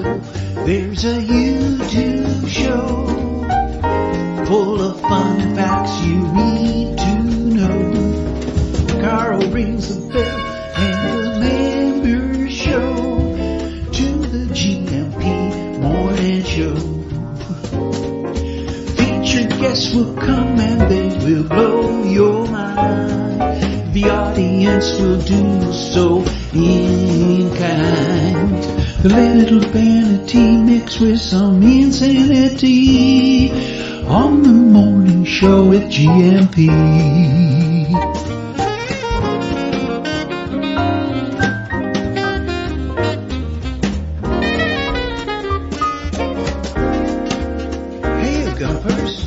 go. There's a YouTube show full of fun facts you need to know. Carl rings the bell and the members show to the GMP morning show. Featured guests will come and they will blow your mind. The audience will do so in kind. The little vanity mixed with some insanity on the morning show with GMP. Hey, Gumpers.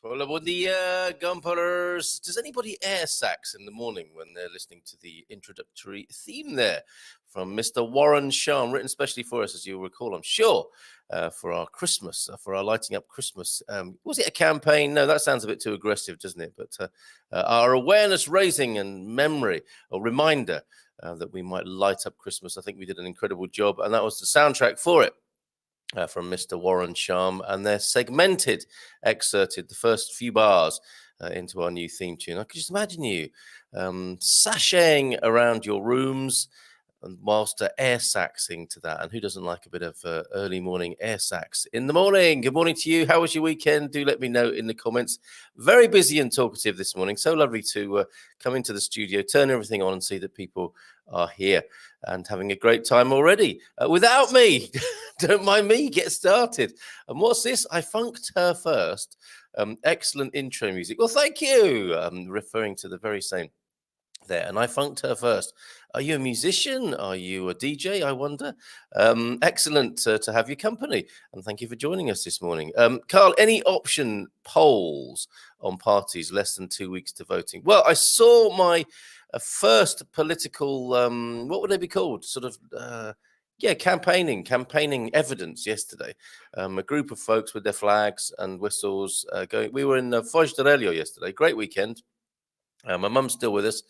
Hola, buen dia, Gumpers. Does anybody air sax in the morning when they're listening to the introductory theme there from Mr. Warren Sharm, written specially for us, as you'll recall, I'm sure, for our Christmas, for our Lighting Up Christmas. Was it a campaign? No, that sounds a bit too aggressive, doesn't it? But our awareness raising and memory or reminder that we might light up Christmas. I think we did an incredible job, and that was the soundtrack for it. From Mr. Warren Sharm, and they're excerpted the first few bars into our new theme tune. I could just imagine you sashaying around your rooms and whilst air saxing to that. And who doesn't like a bit of early morning air sax in the morning? Good morning to you. How was your weekend? Do let me know in the comments. Very busy and talkative this morning. So lovely to come into the studio, turn everything on and see that people are here and having a great time already without me. Don't mind me, get started. And what's this? I funked her first. Excellent intro music. Well, thank you. Referring to the very same there. And I funked her first. Are you a musician? Are you a DJ? I wonder. Excellent to have your company. And thank you for joining us this morning. Carl, any option polls on parties less than 2 weeks to voting? Well, I saw my first political, what would they be called? Sort of, campaigning evidence yesterday. A group of folks with their flags and whistles going. We were in Foz de Relio yesterday. Great weekend. My mum's still with us,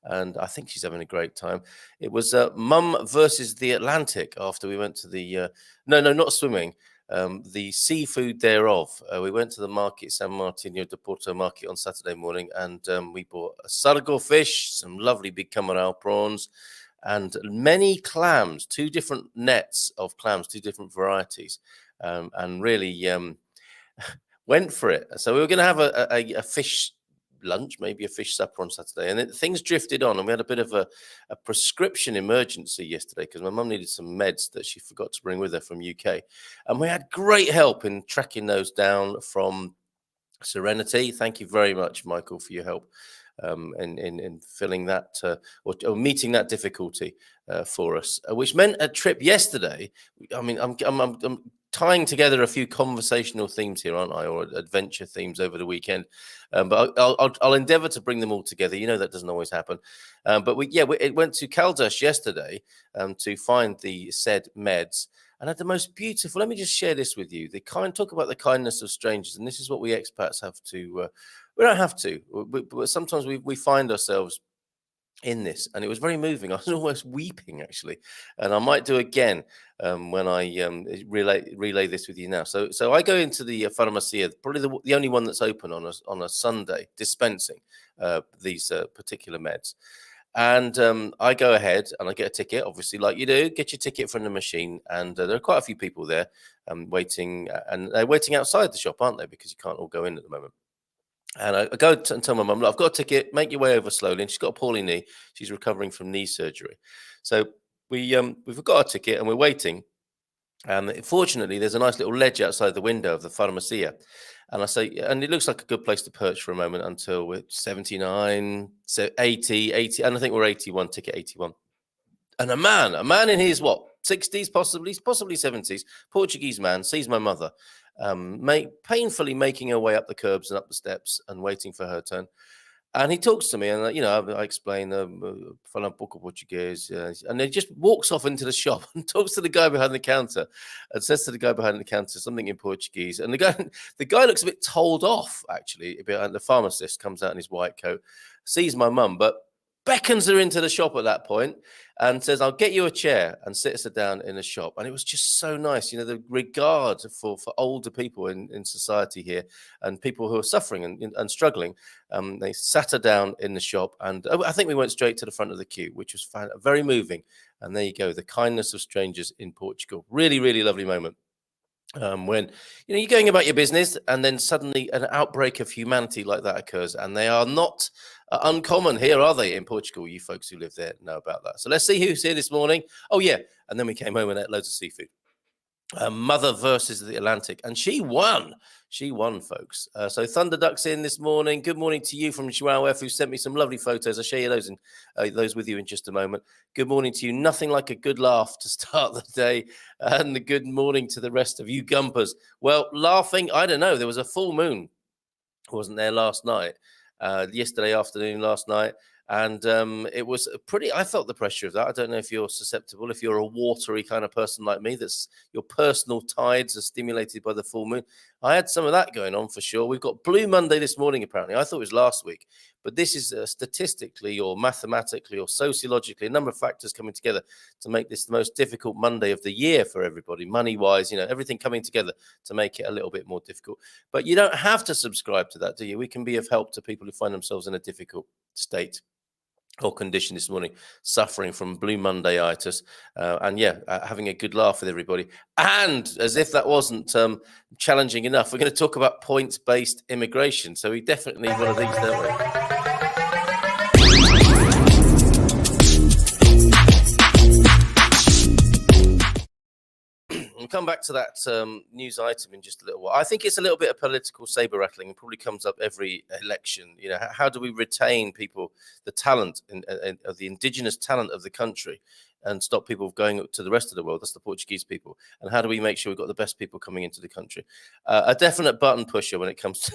and I think she's having a great time. It was Mum versus the Atlantic after we went to the, not swimming, the seafood thereof. We went to the market, San Martinho de Porto market on Saturday morning, and we bought a sargo fish, some lovely big camaral prawns, and many clams, 2 different nets of clams, 2 different varieties, and really went for it. So we were going to have a fish lunch, maybe a fish supper on Saturday, and things drifted on, and we had a bit of a prescription emergency yesterday because my mum needed some meds that she forgot to bring with her from UK, and we had great help in tracking those down from Serenity. Thank you very much, Michael, for your help in filling that or meeting that difficulty for us, which meant a trip yesterday. I mean, I'm tying together a few conversational themes here, aren't I, or adventure themes over the weekend? But I'll endeavour to bring them all together. You know that doesn't always happen. But it went to Caldas yesterday to find the said meds, and had the most beautiful. Let me just share this with you. Talk about the kindness of strangers, and this is what we expats have to. We don't have to, but sometimes we find ourselves in this, and it was very moving. I was almost weeping, actually, and I might do again when I relay this with you now. So I go into the Farmacia, probably the only one that's open on a Sunday, dispensing these particular meds. And I go ahead and I get a ticket, obviously, like you do. Get your ticket from the machine, and there are quite a few people there waiting, and they're waiting outside the shop, aren't they? Because you can't all go in at the moment. And I go and tell my mum, I've got a ticket, make your way over slowly. And she's got a poorly knee. She's recovering from knee surgery. So we've got a ticket and we're waiting. Fortunately, there's a nice little ledge outside the window of the Farmacia. And I say, and it looks like a good place to perch for a moment until we're 79, 80, and I think we're 81, ticket 81. And a man in his, 60s, possibly 70s, Portuguese man, sees my mother painfully making her way up the curbs and up the steps and waiting for her turn. And he talks to me, and I explain, "Falo pouco Portuguese," and he just walks off into the shop and talks to the guy behind the counter, and says to the guy behind the counter something in Portuguese. And the guy looks a bit told off, actually. The pharmacist comes out in his white coat, sees my mum, but beckons her into the shop at that point and says, I'll get you a chair, and sits her down in the shop. And it was just so nice, you know, the regard for older people in society here and people who are suffering and struggling. They sat her down in the shop, and I think we went straight to the front of the queue, which was very moving. And there you go, the kindness of strangers in Portugal. Really, really lovely moment. When you're going about your business and then suddenly an outbreak of humanity like that occurs, and they are not uncommon here, are they, in Portugal? You folks who live there know about that. So let's see who's here this morning. Oh yeah, and then we came home and ate loads of seafood. Mother versus the Atlantic, and she won, folks. So Thunder Duck's in this morning. Good morning to you from João F, who sent me some lovely photos. I'll share you those with you in just a moment. Good morning to you. Nothing like a good laugh to start the day, and the good morning to the rest of you gumpers. Well, laughing, I don't know, there was a full moon, wasn't there, last night, yesterday afternoon, last night. And it was I felt the pressure of that. I don't know if you're susceptible, if you're a watery kind of person like me, that's your personal tides are stimulated by the full moon. I had some of that going on for sure. We've got Blue Monday this morning, apparently. I thought it was last week, but this is statistically or mathematically or sociologically, a number of factors coming together to make this the most difficult Monday of the year for everybody, money-wise, everything coming together to make it a little bit more difficult. But you don't have to subscribe to that, do you? We can be of help to people who find themselves in a difficult state or condition this morning, suffering from Blue Monday-itis, and having a good laugh with everybody. And as if that wasn't challenging enough, we're going to talk about points-based immigration. So we definitely need one of these, don't we? We'll come back to that news item in just a little while. I think it's a little bit of political sabre-rattling. It probably comes up every election. How do we retain people, the talent of the indigenous talent of the country, and stop people going to the rest of the world? That's the Portuguese people. And how do we make sure we've got the best people coming into the country? A definite button pusher when it comes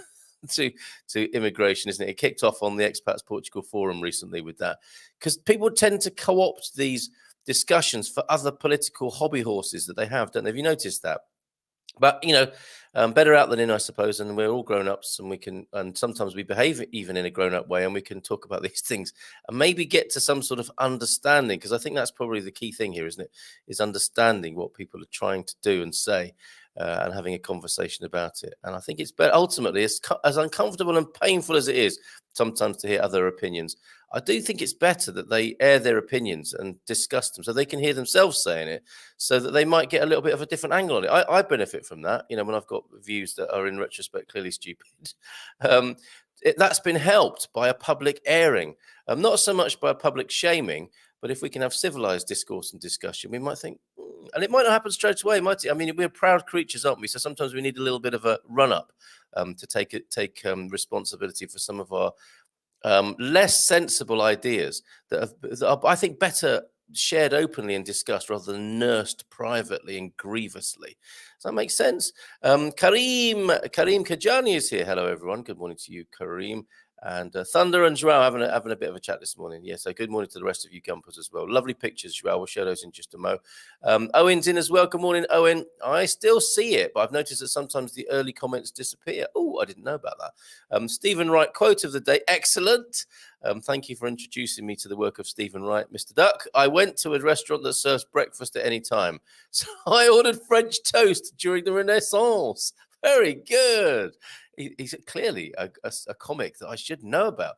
to immigration, isn't it? It kicked off on the Expats Portugal forum recently with that, because people tend to co-opt these discussions for other political hobby horses that they have, don't they? Have you noticed that? But better out than in, I suppose, and we're all grown-ups, and sometimes we behave even in a grown-up way, and we can talk about these things and maybe get to some sort of understanding, because I think that's probably the key thing here, isn't it? Is understanding what people are trying to do and say, and having a conversation about it. And I think it's better, ultimately, as uncomfortable and painful as it is sometimes to hear other opinions, I do think it's better that they air their opinions and discuss them so they can hear themselves saying it, so that they might get a little bit of a different angle on it. I benefit from that, when I've got views that are in retrospect clearly stupid. That's been helped by a public airing, not so much by a public shaming, but if we can have civilized discourse and discussion, we might think, and it might not happen straight away, might it? I mean, we're proud creatures, aren't we? So sometimes we need a little bit of a run-up to take responsibility for some of our less sensible ideas that are, I think, better shared openly and discussed rather than nursed privately and grievously. Does that make sense? Karim Kajani is here. Hello, everyone. Good morning to you, Karim. And Thunder and Joao having a bit of a chat this morning. Yeah, so good morning to the rest of you gumpers as well. Lovely pictures, Joao. We'll share those in just a mo. Owen's in as well. Good morning, Owen. I still see it, but I've noticed that sometimes the early comments disappear. Oh, I didn't know about that. Stephen Wright, quote of the day. Excellent. Thank you for introducing me to the work of Stephen Wright, Mr. Duck. I went to a restaurant that serves breakfast at any time, so I ordered French toast during the Renaissance. Very good. He's clearly a comic that I should know about,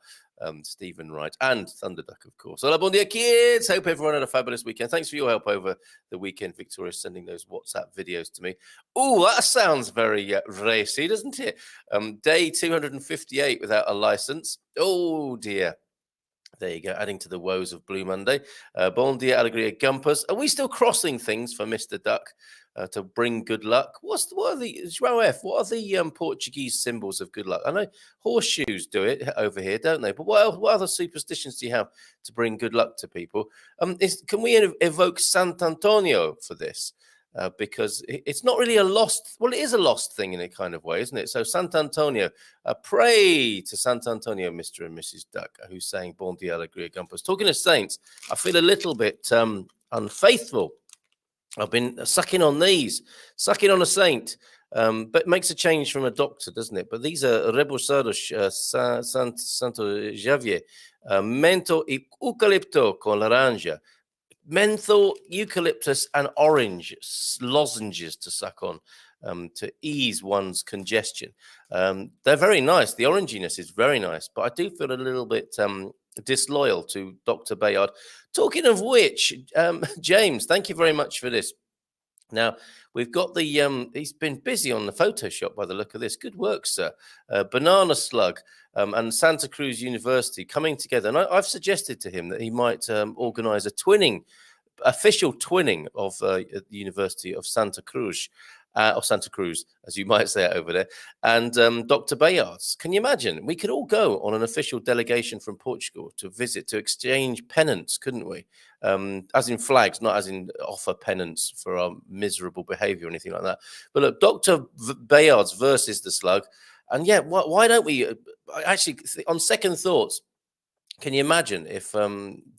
Stephen Wright, and Thunderduck, of course. Hola, bon dia, kids. Hope everyone had a fabulous weekend. Thanks for your help over the weekend, Victoria, sending those WhatsApp videos to me. Oh, that sounds very racy, doesn't it? Day 258 without a license. Oh, dear. There you go, adding to the woes of Blue Monday. Bon dia, alegria, gumpers. Are we still crossing things for Mr. Duck to bring good luck? What are the Portuguese symbols of good luck? I know horseshoes do it over here, don't they? But what other superstitions do you have to bring good luck to people? Can we evoke Sant Antonio for this? Because it's not really it is a lost thing in a kind of way, isn't it? So Sant Antonio, pray to Sant Antonio, Mr. and Mrs. Duck, who's saying Bon dia, alegria, gumpers. Talking of saints, I feel a little bit unfaithful. I've been sucking on a saint. but it makes a change from a doctor, doesn't it? But these are rebozados Santo Javier, mento y eucalipto con laranja. Menthol, eucalyptus, and orange lozenges to suck on to ease one's congestion. They're very nice. The oranginess is very nice, but I do feel a little bit disloyal to Dr. Bayard. Talking of which, James, thank you very much for this. Now, we've got the, he's been busy on the Photoshop by the look of this. Good work, sir. Banana Slug and Santa Cruz University coming together. And I've suggested to him that he might organize a official twinning of the University of Santa Cruz, as you might say it over there, and Dr. Bayard's. Can you imagine? We could all go on an official delegation from Portugal to visit, to exchange pennants, couldn't we? As in flags, not as in offer pennants for our miserable behavior or anything like that. But look, Dr. Bayard's versus the Slug. And yeah, why don't we actually, on second thoughts, can you imagine if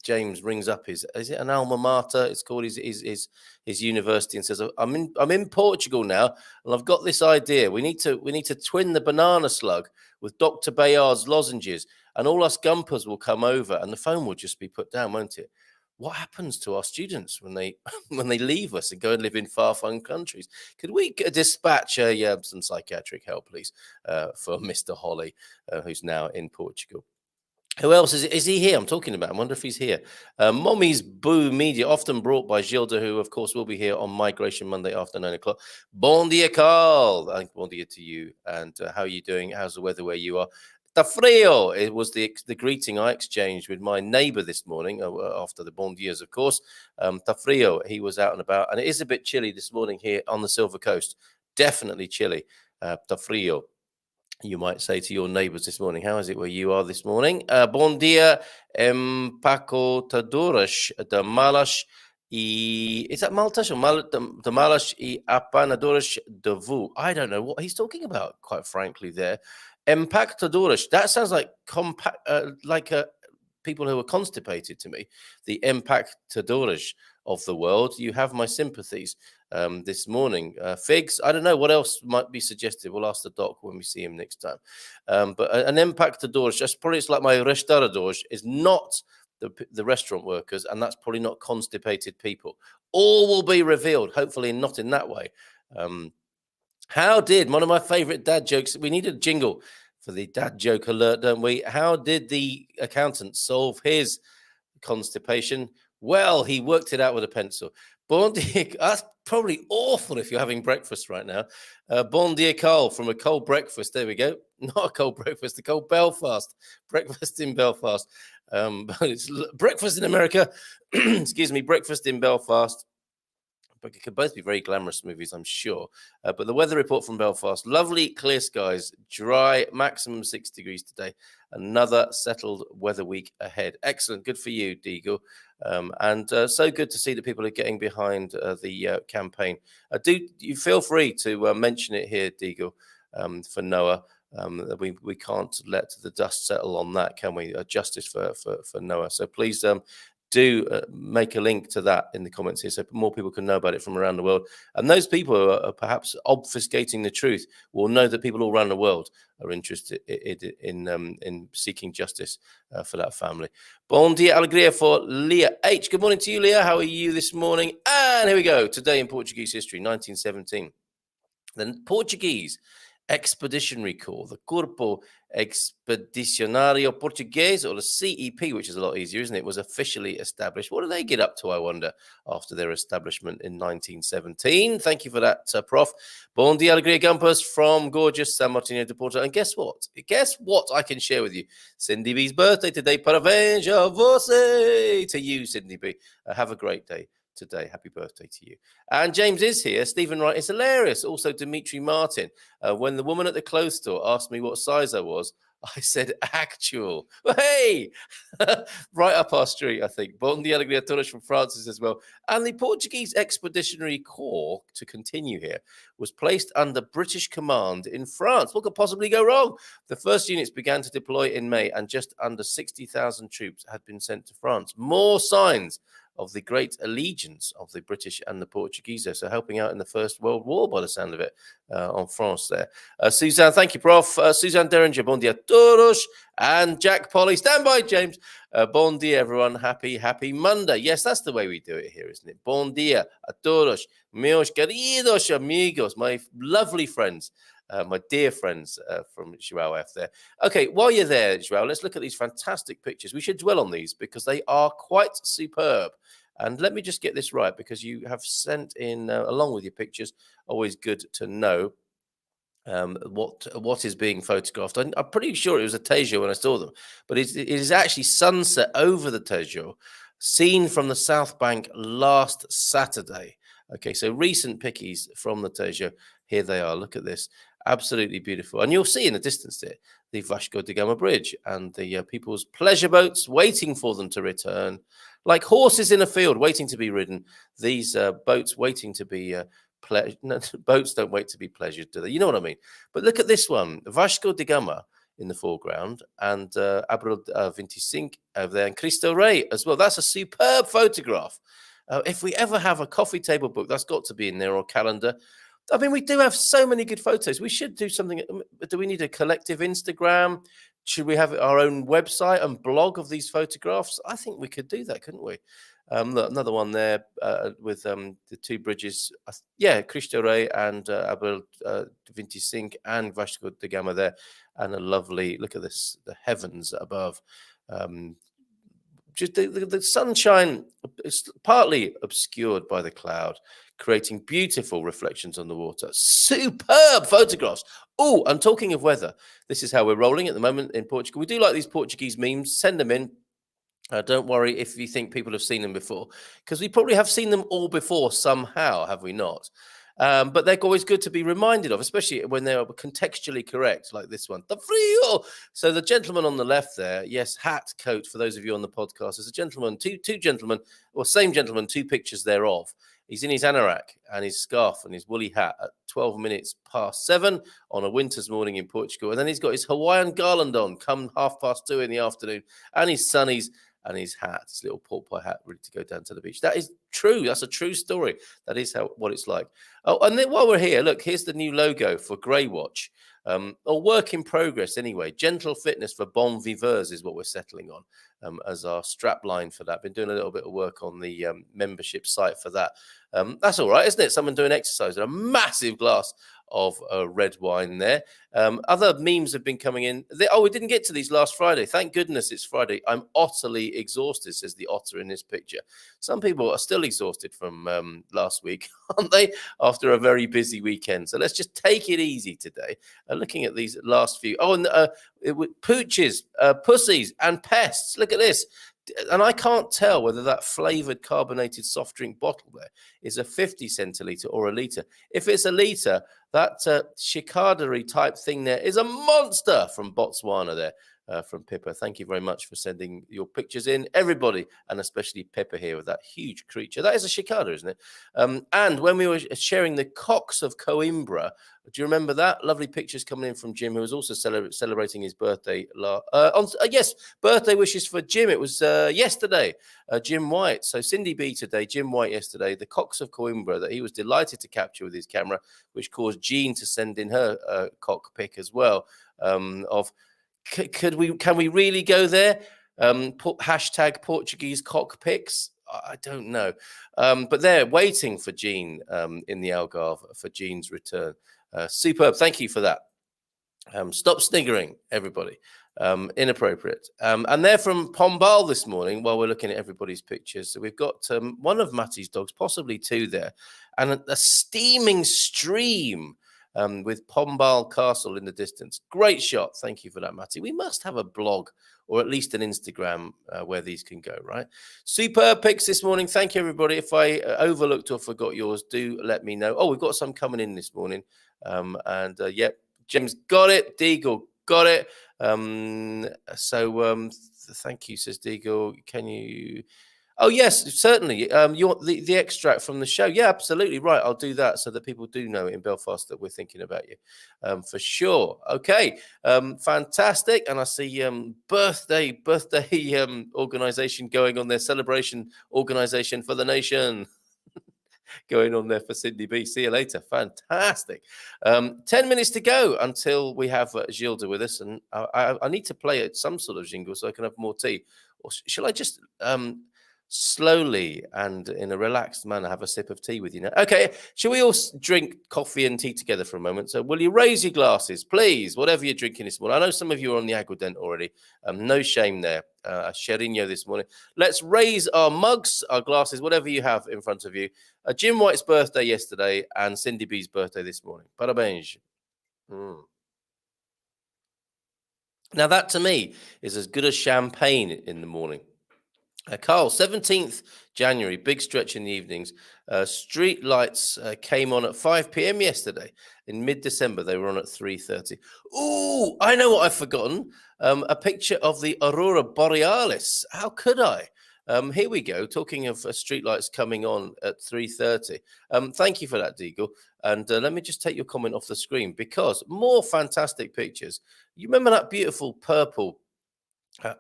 James rings up is it an alma mater? It's called his university, and says, I'm in Portugal now, and I've got this idea. We need to twin the Banana Slug with Dr. Bayard's lozenges, and all us gumpers will come over, and the phone will just be put down, won't it? What happens to our students when they leave us and go and live in far-flung countries? Could we dispatch some psychiatric help, please, for Mr. Holly, who's now in Portugal? Who else is he here? I'm talking about. I wonder if he's here. Mommy's Boo Media, often brought by Gilda, who, of course, will be here on Migration Monday after 9 o'clock. Bon dia, Carl. Bon dia to you. And how are you doing? How's the weather where you are? Ta frio. It was the greeting I exchanged with my neighbor this morning, after the bon dias, of course. Ta frio. He was out and about. And it is a bit chilly this morning here on the Silver Coast. Definitely chilly. Ta frio. You might say to your neighbors this morning. How is it where you are this morning? Bon dia, empacotadores de malas y... Is that Maltas or de malas y apanadores de vu? I don't know what he's talking about, quite frankly, there. Empactadores, that sounds like people who are constipated to me. The empactadores of the world. You have my sympathies this morning. Figs, I don't know what else might be suggested. We'll ask the doc when we see him next time. But an empactadores, just probably it's like my restauradores, is not the restaurant workers, and that's probably not constipated people. All will be revealed, hopefully not in that way. How did, one of my favorite dad jokes, we need a jingle for the dad joke alert, don't we? How did the accountant solve his constipation? Well, he worked it out with a pencil. Bon dia, that's probably awful if you're having breakfast right now. Bon dia, Carl, from a cold breakfast. There we go. Not a cold breakfast, a cold Belfast. Breakfast in Belfast. But it's breakfast in America. Excuse me, breakfast in Belfast. But it could both be very glamorous movies, I'm sure. But the weather report from Belfast, lovely clear skies, dry, maximum 6 degrees today. Another settled weather week ahead. Excellent. Good for you, Deagle. And so good to see that people are getting behind the campaign. Do you feel free to mention it here, Deagle, for Noah. We can't let the dust settle on that, can we? Justice for Noah. So please do make a link to that in the comments here so more people can know about it from around the world. And those people who are perhaps obfuscating the truth will know that people all around the world are interested in seeking justice for that family. Bon dia, alegria for Leah H. Good morning to you, Leah. How are you this morning? And here we go. Today in Portuguese history, 1917. The Portuguese Expeditionary Corps, the Corpo Expedicionário Português, or the CEP, which is a lot easier, isn't it, was officially established. What do they get up to, I wonder, after their establishment in 1917? Thank you for that, Prof. Bon dia, alegria, Gumpers, from gorgeous San Martino de Porto. And guess what? Guess what I can share with you? Cindy B's birthday today. Parabéns a você. To you, Cindy B. Have a great day today. Happy birthday to you. And James is here. Stephen Wright is hilarious. Also, Dimitri Martin. When the woman at the clothes store asked me what size I was, I said actual. Hey, right up our street, I think. Bon dia, alegria, todos from Francis as well. And the Portuguese Expeditionary Corps, to continue here, was placed under British command in France. What could possibly go wrong? The first units began to deploy in May, and just under 60,000 troops had been sent to France. More signs of the great allegiance of the British and the Portuguese there. So helping out in the First World War by the sound of it on France there. Suzanne, thank you, Prof. Suzanne Derringer, bon dia todos. And Jack Polly, stand by, James. Bon dia, everyone. Happy Monday. Yes, that's the way we do it here, isn't it? Bon dia a todos, meus queridos amigos, my lovely friends. My dear friends from Joao F there. Okay, while you're there, Joao, let's look at these fantastic pictures. We should dwell on these because they are quite superb. And let me just get this right, because you have sent in, along with your pictures, always good to know what is being photographed. I'm pretty sure it was a Tejo when I saw them, but it is actually sunset over the Tejo, seen from the South Bank last Saturday. Okay, so recent pickies from the Tejo. Here they are. Look at this. Absolutely beautiful. And you'll see in the distance there the Vasco da Gama Bridge and the people's pleasure boats waiting for them to return, like horses in a field waiting to be ridden. These boats waiting to be boats don't wait to be pleasured, do they? You know what I mean? But look at this one. Vasco da Gama in the foreground and Abril 25 over there, and Cristo Rey as well. That's a superb photograph. If we ever have a coffee table book, that's got to be in there, or calendar. I mean, we do have so many good photos. We should do something. Do we need a collective Instagram? Should we have our own website and blog of these photographs? I think we could do that, couldn't we? Look, another one there with the two bridges. Yeah, Cristo Rey and Abril 25 and Vasco da Gama there. And a lovely, look at this, the heavens above. Just the sunshine is partly obscured by the cloud, creating beautiful reflections on the water. Superb photographs. Oh, and talking of weather, this is how we're rolling at the moment in Portugal. We do like these Portuguese memes. Send them in. Don't worry if you think people have seen them before, because we probably have seen them all before somehow, have we not? But they're always good to be reminded of, especially when they are contextually correct, like this one. The frio. So the gentleman on the left there, yes, hat, coat, for those of you on the podcast, is a gentleman, two gentlemen, or same gentleman, two pictures thereof. He's in his anorak and his scarf and his woolly hat at 12 minutes past 7 on a winter's morning in Portugal. And then he's got his Hawaiian garland on come 2:30 in the afternoon, and his sunnies and his hat, his little pork pie hat, ready to go down to the beach. That is true. That's a true story. That is what it's like. Oh, and then while we're here, look, here's the new logo for Grey Watch, or work in progress anyway. Gentle fitness for bon viveurs is what we're settling on as our strap line for that. Been doing a little bit of work on the membership site for that. That's all right, isn't it? Someone doing exercise and a massive glass of red wine there. Other memes have been coming in. We didn't get to these last Friday. Thank goodness it's Friday. I'm utterly exhausted, says the otter in this picture. Some people are still exhausted from last week, aren't they? After a very busy weekend. So let's just take it easy today. Looking at these last few. Oh, and pooches, pussies, and pests. Look at this. And I can't tell whether that flavored carbonated soft drink bottle there is a 50 centiliter or a liter. If it's a liter, that shikadari type thing there is a monster from Botswana there. From Pippa. Thank you very much for sending your pictures in, everybody, and especially Pippa here with that huge creature. That is a cicada, isn't it? And when we were sharing the cocks of Coimbra, do you remember that? Lovely pictures coming in from Jim, who was also celebrating his birthday. Yes, birthday wishes for Jim. It was yesterday, Jim White. So Cindy B today, Jim White yesterday. The cocks of Coimbra that he was delighted to capture with his camera, which caused Jean to send in her cock pic as well of... Can we really go there? Hashtag Portuguese cock pics. I don't know. But they're waiting for Jean in the Algarve for Jean's return. Superb. Thank you for that. Stop sniggering, everybody. Inappropriate. And they're from Pombal this morning while we're looking at everybody's pictures. So we've got one of Matty's dogs, possibly two there, and a steaming stream with Pombal Castle in the distance. Great shot. Thank you for that, Matty. We must have a blog or at least an Instagram where these can go, right? Superb pics this morning. Thank you, everybody. If I overlooked or forgot yours, do let me know. Oh, we've got some coming in this morning. Yep, Jim's got it. Deagle got it. Thank you, says Deagle. Can you... Oh yes, certainly. You want the extract from the show? Yeah, absolutely right. I'll do that so that people do know in Belfast that we're thinking about you, for sure. Okay, fantastic. And I see birthday organisation going on, their celebration organisation for the nation going on there for Sydney B. See you later. Fantastic. 10 minutes to go until we have Gilda with us, and I need to play it some sort of jingle so I can have more tea. Or shall I just slowly and in a relaxed manner have a sip of tea with you now? Okay, shall we all drink coffee and tea together for a moment? So will you raise your glasses, please, whatever you're drinking this morning? I know some of you are on the Aguardent already. No shame there. A Cheirinho this morning. Let's raise our mugs, our glasses, whatever you have in front of you. Jim White's birthday yesterday and Cindy B's birthday this morning. Parabéns. Now that to me is as good as champagne in the morning. Carl, 17th January, big stretch in the evenings. Street lights came on at 5 p.m. yesterday. In mid-December, they were on at 3:30. Ooh, I know what I've forgotten. A picture of the Aurora Borealis. How could I? Here we go, talking of streetlights coming on at 3:30. Thank you for that, Deagle. And let me just take your comment off the screen because more fantastic pictures. You remember that beautiful purple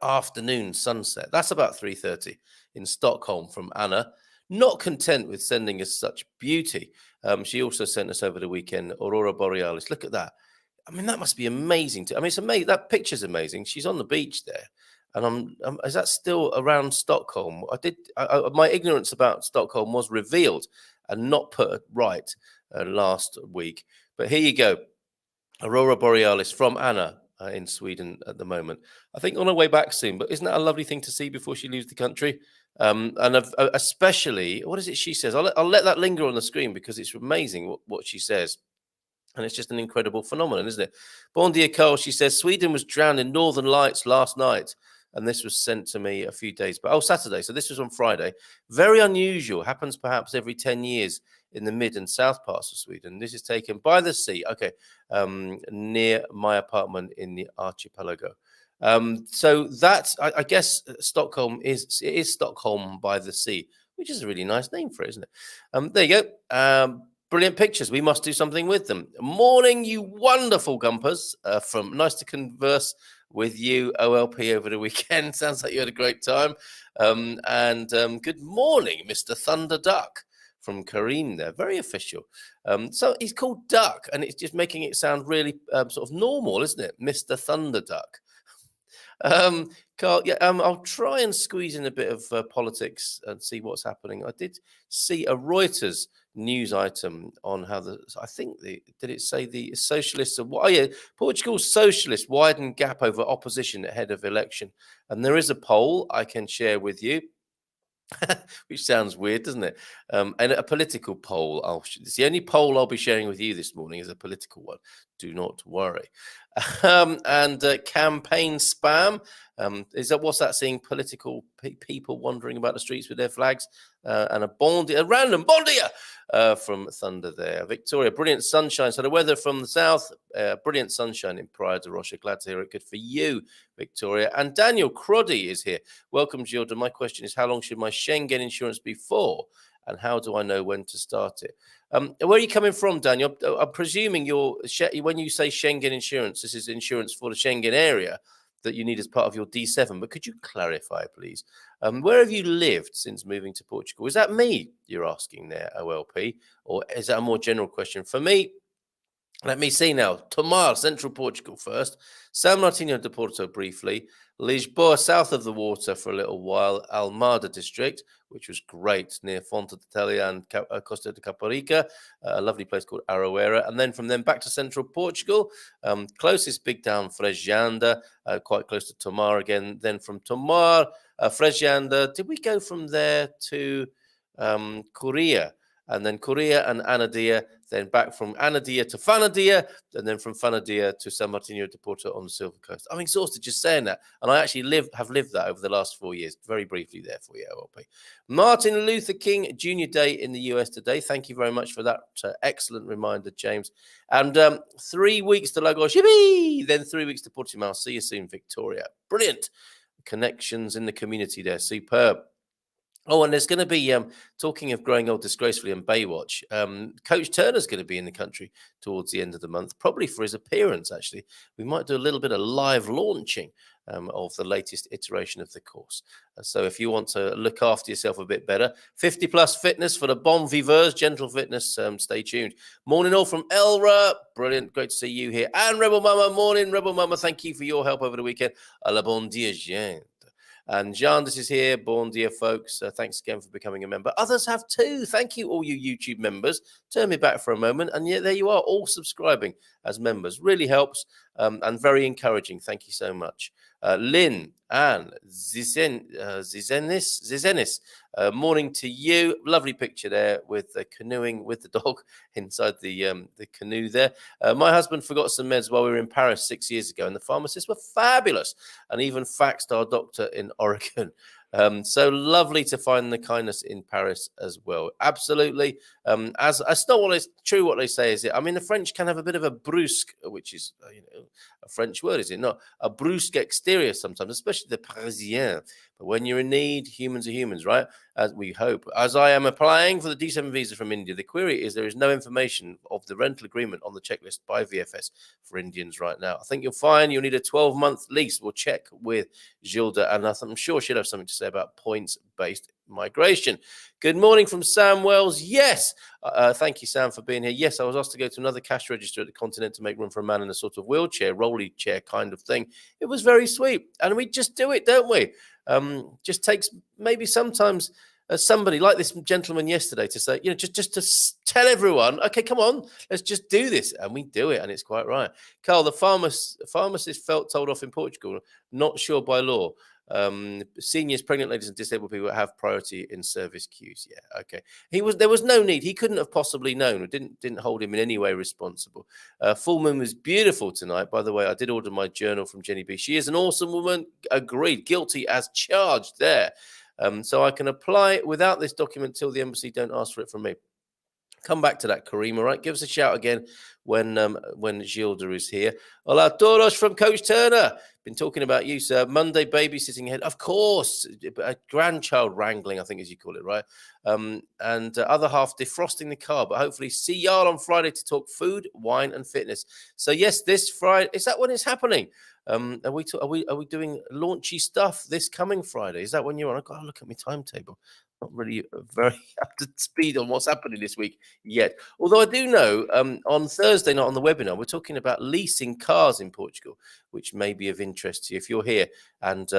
afternoon sunset? That's about 3:30 in Stockholm from Anna. Not content with sending us such beauty, she also sent us over the weekend Aurora Borealis. Look at that. I mean, that must be amazing. I mean, it's amazing. That picture's amazing. She's on the beach there. And is that still around Stockholm? My ignorance about Stockholm was revealed and not put right last week. But here you go. Aurora Borealis from Anna in Sweden at the moment. I think on her way back soon, but isn't that a lovely thing to see before she leaves the country? And especially, what is it she says? I'll let that linger on the screen because it's amazing what she says. And it's just an incredible phenomenon, isn't it? Bon dia, Carl. She says, Sweden was drowned in northern lights last night. And this was sent to me a few days back. Oh, Saturday. So this was on Friday. Very unusual. Happens perhaps every 10 years in the mid and south parts of Sweden. This is taken by the sea. Okay. Near my apartment in the archipelago. So that's, I guess, Stockholm is Stockholm by the sea, which is a really nice name for it, isn't it? There you go. Brilliant pictures. We must do something with them. Morning, you wonderful gumpers. From nice to converse with you, OLP, over the weekend. Sounds like you had a great time. And good morning, Mr. Thunder Duck from Kareem there. Very official. So he's called Duck, and it's just making it sound really sort of normal, isn't it? Mr. Thunder Duck. Carl, yeah, I'll try and squeeze in a bit of politics and see what's happening. I did see a Reuters news item on how did it say the socialists Portugal's socialists widen gap over opposition ahead of election, and there is a poll I can share with you. Which sounds weird, doesn't it? And a political poll. It's the only poll I'll be sharing with you this morning is a political one. Do not worry. And campaign spam. What's that saying? Political people wandering about the streets with their flags and a random bondia from Thunder there. Victoria, brilliant sunshine. So the weather from the south, brilliant sunshine in Praia de Rocha. Glad to hear it. Good for you, Victoria. And Daniel Croddy is here. Welcome, Gilda. My question is, how long should my Schengen insurance be for? And how do I know when to start it? Where are you coming from, Daniel? I'm presuming when you say Schengen insurance, this is insurance for the Schengen area that you need as part of your D7. But could you clarify, please? Where have you lived since moving to Portugal? Is that me you're asking there, OLP? Or is that a more general question? For me, let me see now. Tomar, central Portugal first. San Martinho de Porto briefly. Lisboa, south of the water for a little while. Almada district, which was great, near Fonte de Telha and Costa de Caparica. A lovely place called Aroeira. And then from them back to central Portugal. Closest big town, Frejanda, quite close to Tomar again. Then from Tomar, Frejanda. Did we go from there to Coria? And then Coria and Anadia, then back from Anadia to Fanadia, and then from Fanadia to San Martinho de Porto on the Silver Coast. I'm exhausted just saying that, and I actually have lived that over the last 4 years. Very briefly there for you, OLP. Martin Luther King Jr. Day in the US today. Thank you very much for that excellent reminder, James. And 3 weeks to Lagos, yippee! Then 3 weeks to Portimao. See you soon, Victoria. Brilliant connections in the community there. Superb. Oh, and there's going to be, talking of growing old disgracefully and Baywatch, Coach Turner's going to be in the country towards the end of the month, probably for his appearance, actually. We might do a little bit of live launching of the latest iteration of the course. So if you want to look after yourself a bit better, 50 plus fitness for the bon viveurs, gentle fitness, stay tuned. Morning all from Elra. Brilliant. Great to see you here. And Rebel Mama, morning, Rebel Mama. Thank you for your help over the weekend. A la bon dia, Jean. And Jandis is here. Bon dia, folks. Thanks again for becoming a member. Others have too. Thank you, all you YouTube members. Turn me back for a moment. And yeah, there you are, all subscribing as members. Really helps and very encouraging. Thank you so much. Lynn, Anne, Zizenis, morning to you. Lovely picture there with the canoeing with the dog inside the canoe there. My husband forgot some meds while we were in Paris 6 years ago, and the pharmacists were fabulous and even faxed our doctor in Oregon. So lovely to find the kindness in Paris as well. Absolutely. As it's not what it's true what they say, is it? I mean, the French can have a bit of a brusque, which is a French word, is it not? A brusque exterior sometimes, especially the Parisien. But when you're in need, humans are humans, right? As we hope. As I am applying for the D7 visa from India, the query is there is no information of the rental agreement on the checklist by VFS for Indians right now. I think you'll find you'll need a 12-month lease. We'll check with Gilda, and I'm sure she'll have something to say about points-based migration. Good morning from Sam Wells. Yes, thank you, Sam, for being here. Yes, I was asked to go to another cash register at the Continent to make room for a man in a sort of wheelchair, rolly chair kind of thing. It was very sweet, and we just do it, don't we? Just takes maybe sometimes somebody like this gentleman yesterday to say, just to tell everyone, okay, come on, let's just do this. And we do it, and it's quite right. Carl, the pharmacist felt told off in Portugal, not sure by law. Seniors, pregnant ladies, and disabled people have priority in service queues. Yeah, okay. There was no need. He couldn't have possibly known. It didn't hold him in any way responsible. Full moon was beautiful tonight. By the way, I did order my journal from Jenny B. She is an awesome woman. Agreed. Guilty as charged there. So I can apply without this document till the embassy don't ask for it from me. Come back to that, Kareem, all right? Give us a shout again when Gilda is here. Hola, todos from Coach Turner. Been talking about you, sir. Monday babysitting ahead. Of course, a grandchild wrangling, I think as you call it, right? And other half defrosting the car. But hopefully see y'all on Friday to talk food, wine, and fitness. So yes, this Friday, is that when it's happening? Are we doing launchy stuff this coming Friday? Is that when you're on? I've got to look at my timetable. Not really very up to speed on what's happening this week yet. Although I do know on Thursday night on the webinar, we're talking about leasing cars in Portugal, which may be of interest to you if you're here. And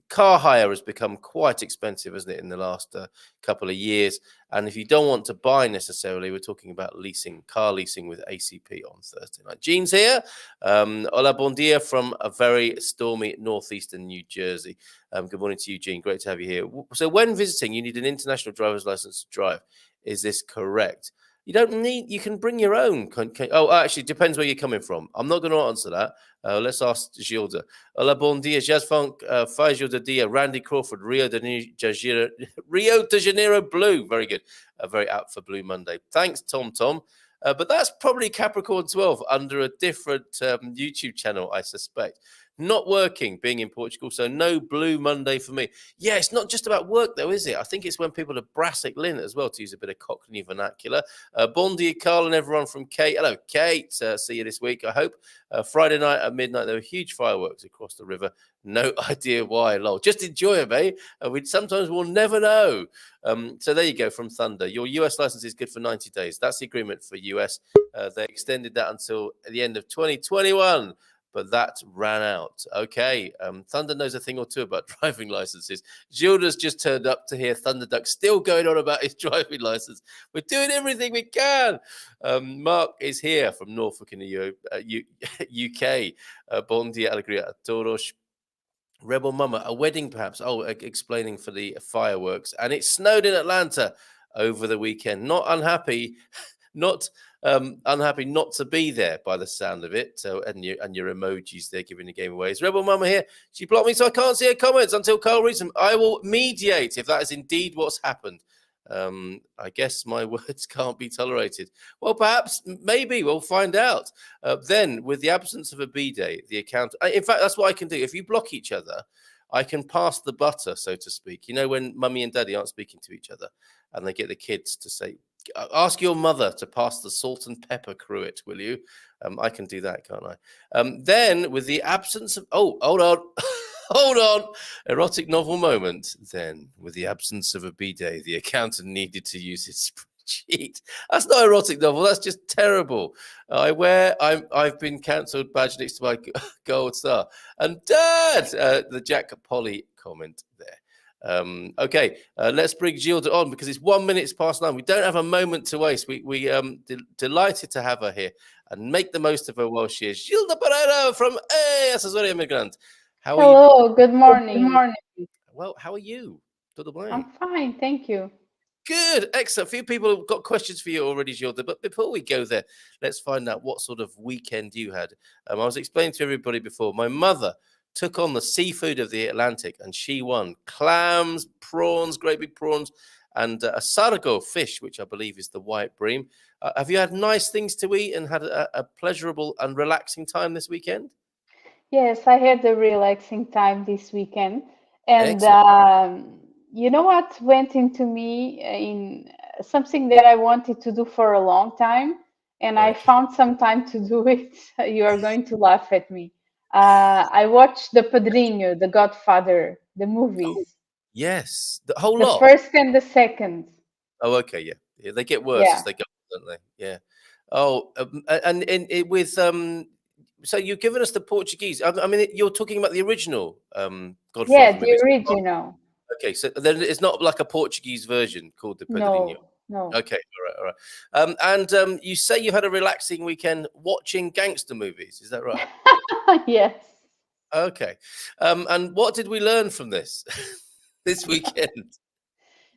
car hire has become quite expensive, hasn't it, in the last couple of years? And if you don't want to buy necessarily, we're talking about car leasing with ACP on Thursday night. Jean's here. Hola, bon dia from a very stormy northeastern New Jersey. Good morning to you, Jean. Great to have you here. So when visiting, you need an international driver's license to drive. Is this correct? You don't need, you can bring your own. Actually, it depends where you're coming from. I'm not going to answer that. Let's ask Gilda. Hola, bon dia. Jazz Funk, faz Gilda dia. Randy Crawford, Rio de Janeiro Blue. Very good. Very apt for Blue Monday. Thanks, Tom. But that's probably Capricorn 12 under a different YouTube channel, I suspect. Not working, being in Portugal, so no Blue Monday for me. Yeah, it's not just about work, though, is it? I think it's when people are brassic lin as well, to use a bit of Cockney vernacular. Bon dia, Carl, and everyone from Kate. Hello, Kate. See you this week, I hope. Friday night at midnight, there were huge fireworks across the river. No idea why, lol. Just enjoy them, eh? Sometimes we'll never know. So there you go, from Thunder. Your US license is good for 90 days. That's the agreement for US. They extended that until the end of 2021. But that ran out. Okay, Thunder knows a thing or two about driving licenses. Gilda's just turned up to hear Thunderduck still going on about his driving license. We're doing everything we can. Mark is here from Norfolk in the UK. Bon dia, alegria a todos. Rebel Mama, a wedding perhaps. Oh, explaining for the fireworks. And it snowed in Atlanta over the weekend. Not unhappy, unhappy not to be there by the sound of it. So and your emojis there giving the game away. Is Rebel Mama here? She blocked me so I can't see her comments until Carl reads them. I will mediate if that is indeed what's happened. I guess my words can't be tolerated. Well, perhaps, maybe we'll find out. Then, with the absence of a B-day, the account. In fact, that's what I can do. If you block each other, I can pass the butter, so to speak. You know, when mummy and daddy aren't speaking to each other and they get the kids to say, ask your mother to pass the salt and pepper cruet, will you? I can do that, can't I? Then, with the absence of... Oh, hold on. Hold on. Erotic novel moment. Then, with the absence of a bidet, the accountant needed to use his spreadsheet. That's not erotic novel. That's just terrible. I've been cancelled, badge next to my gold star. And Dad, the Jack Polly comment there. Okay, let's bring Gilda on because it's 1 minute past 9. We don't have a moment to waste. We delighted to have her here and make the most of her while she is. Gilda Pereira from Assessoria Immigrant. How are you? Hello, good morning. Good morning. Well, how are you? Tudo bem? I'm fine, thank you. Good, excellent. A few people have got questions for you already, Gilda. But before we go there, let's find out what sort of weekend you had. I was explaining to everybody before, my mother took on the seafood of the Atlantic and she won clams, prawns, great big prawns, and a sargo fish, which I believe is the white bream. Have you had nice things to eat and had a pleasurable and relaxing time this weekend? Yes, I had a relaxing time this weekend. And you know what went into me in something that I wanted to do for a long time, and I found some time to do it. You are going to laugh at me. I watched The Padrinho, The Godfather, the movies. Oh, yes, the whole The lot. first and the second. Oh, okay, yeah. They get worse as they go, don't they? Yeah. Oh, and with so you've given us the Portuguese. I mean, you're talking about the original Godfather Yeah, movie. the original. Okay, so then it's not like a Portuguese version called the Padrinho. No. Okay, all right. And you say you had a relaxing weekend watching gangster movies. Is that right? Yes. Okay. And what did we learn from this this weekend?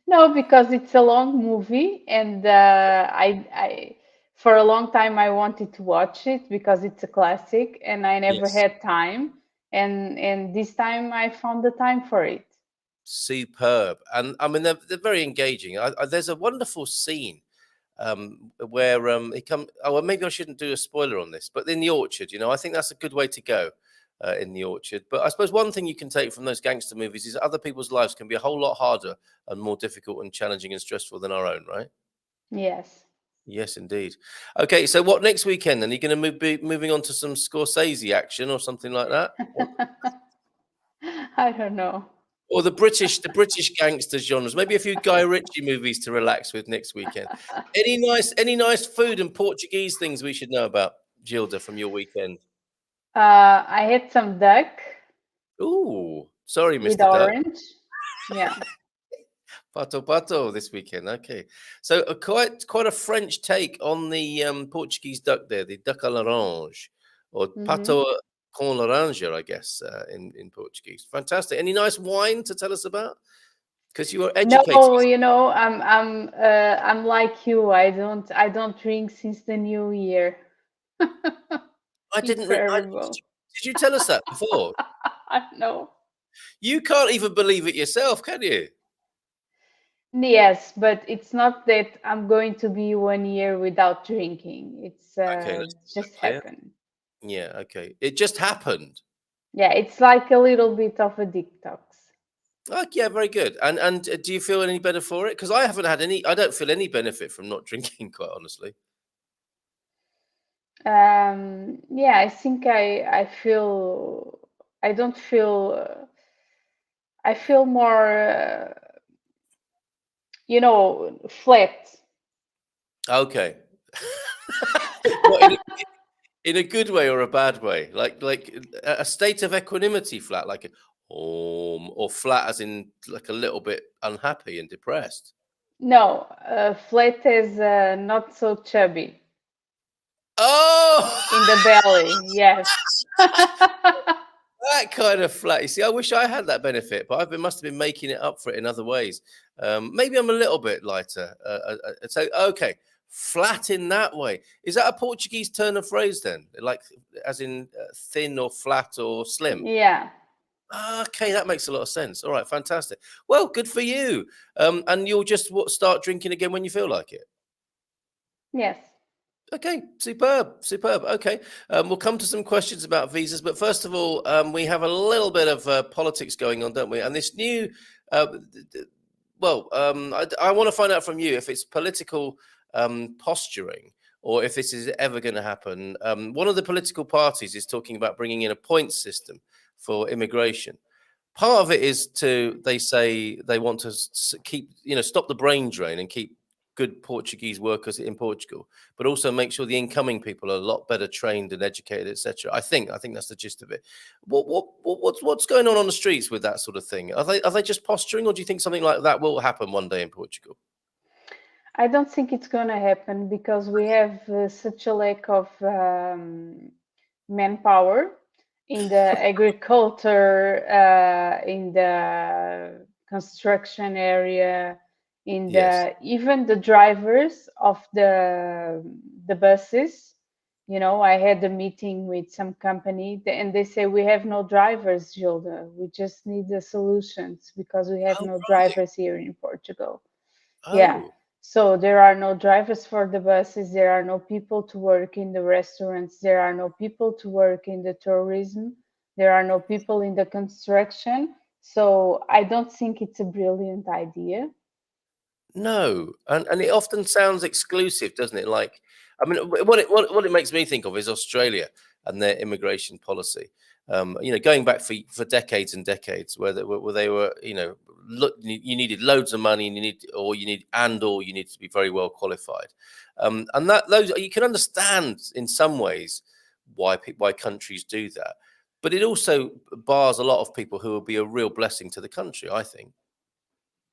No, because it's a long movie, and I for a long time I wanted to watch it because it's a classic, and I never Yes. had time, and this time I found the time for it. Superb. And I mean, they're very engaging. There's a wonderful scene where it come. Oh, well, maybe I shouldn't do a spoiler on this, but in the orchard, I think that's a good way to go. In the orchard. But I suppose one thing you can take from those gangster movies is other people's lives can be a whole lot harder and more difficult and challenging and stressful than our own, right? Yes. Yes, indeed. Okay, so what next weekend then? Are you going to be moving on to some Scorsese action or something like that? I don't know. Or the British gangster genres? Maybe a few Guy Ritchie movies to relax with next weekend. Any nice food and Portuguese things we should know about, Gilda, from your weekend? I had some duck Ooh, sorry, with Mr. Duck. orange. Yeah. Pato this weekend. Okay, so quite a French take on the Portuguese duck there, the duck à l'orange, or pato con laranja, I guess, in Portuguese. Fantastic. Any nice wine to tell us about? Because you are educated. No, I'm like you. I don't drink since the new year. I didn't. Did you tell us that before? No. You can't even believe it yourself, can you? Yes, but it's not that I'm going to be 1 year without drinking. It's Okay, just happened. Yeah, okay. It just happened. Yeah, it's like a little bit of a detox. Oh, yeah, very good. And do you feel any better for it? Because I haven't had any. I don't feel any benefit from not drinking, quite honestly. Yeah, I think I feel I don't feel I feel more flat. Okay. What, in a good way or a bad way? Like a state of equanimity, flat, like or flat as in like a little bit unhappy and depressed. No, flat is not so chubby. Oh, in the belly. Yes. that kind of flat. You see, I wish I had that benefit, but must have been making it up for it in other ways. Maybe I'm a little bit lighter. So, okay, flat in that way. Is that a Portuguese turn of phrase then? Like, as in thin or flat or slim? Yeah. Okay, that makes a lot of sense. All right, fantastic. Well, good for you. And you'll just start drinking again when you feel like it. Yes. Okay, superb. Okay, we'll come to some questions about visas, but first of all, we have a little bit of politics going on, don't we? And this new, I want to find out from you if it's political posturing or if this is ever going to happen. One of the political parties is talking about bringing in a points system for immigration. Part of it is they say they want to keep, stop the brain drain and keep good Portuguese workers in Portugal, but also make sure the incoming people are a lot better trained and educated, etc. I think that's the gist of it. What's going on the streets with that sort of thing? Are they just posturing, or do you think something like that will happen one day in Portugal? I don't think it's going to happen because we have such a lack of manpower in the agriculture, in the construction area, in the even the drivers of the buses. I had a meeting with some company and they say we have no drivers, Gilda. We just need the solutions because we have no drivers here in Portugal. Yeah. So there are no drivers for the buses. There are no people to work in the restaurants. There are no people to work in the tourism. There are no people in the construction. So I don't think it's a brilliant idea. No, and it often sounds exclusive, doesn't it? Like, I mean, what it makes me think of is Australia and their immigration policy. Going back for decades and decades, where they were, look, you needed loads of money, and you need to be very well qualified, and those you can understand in some ways why countries do that, but it also bars a lot of people who will be a real blessing to the country, I think.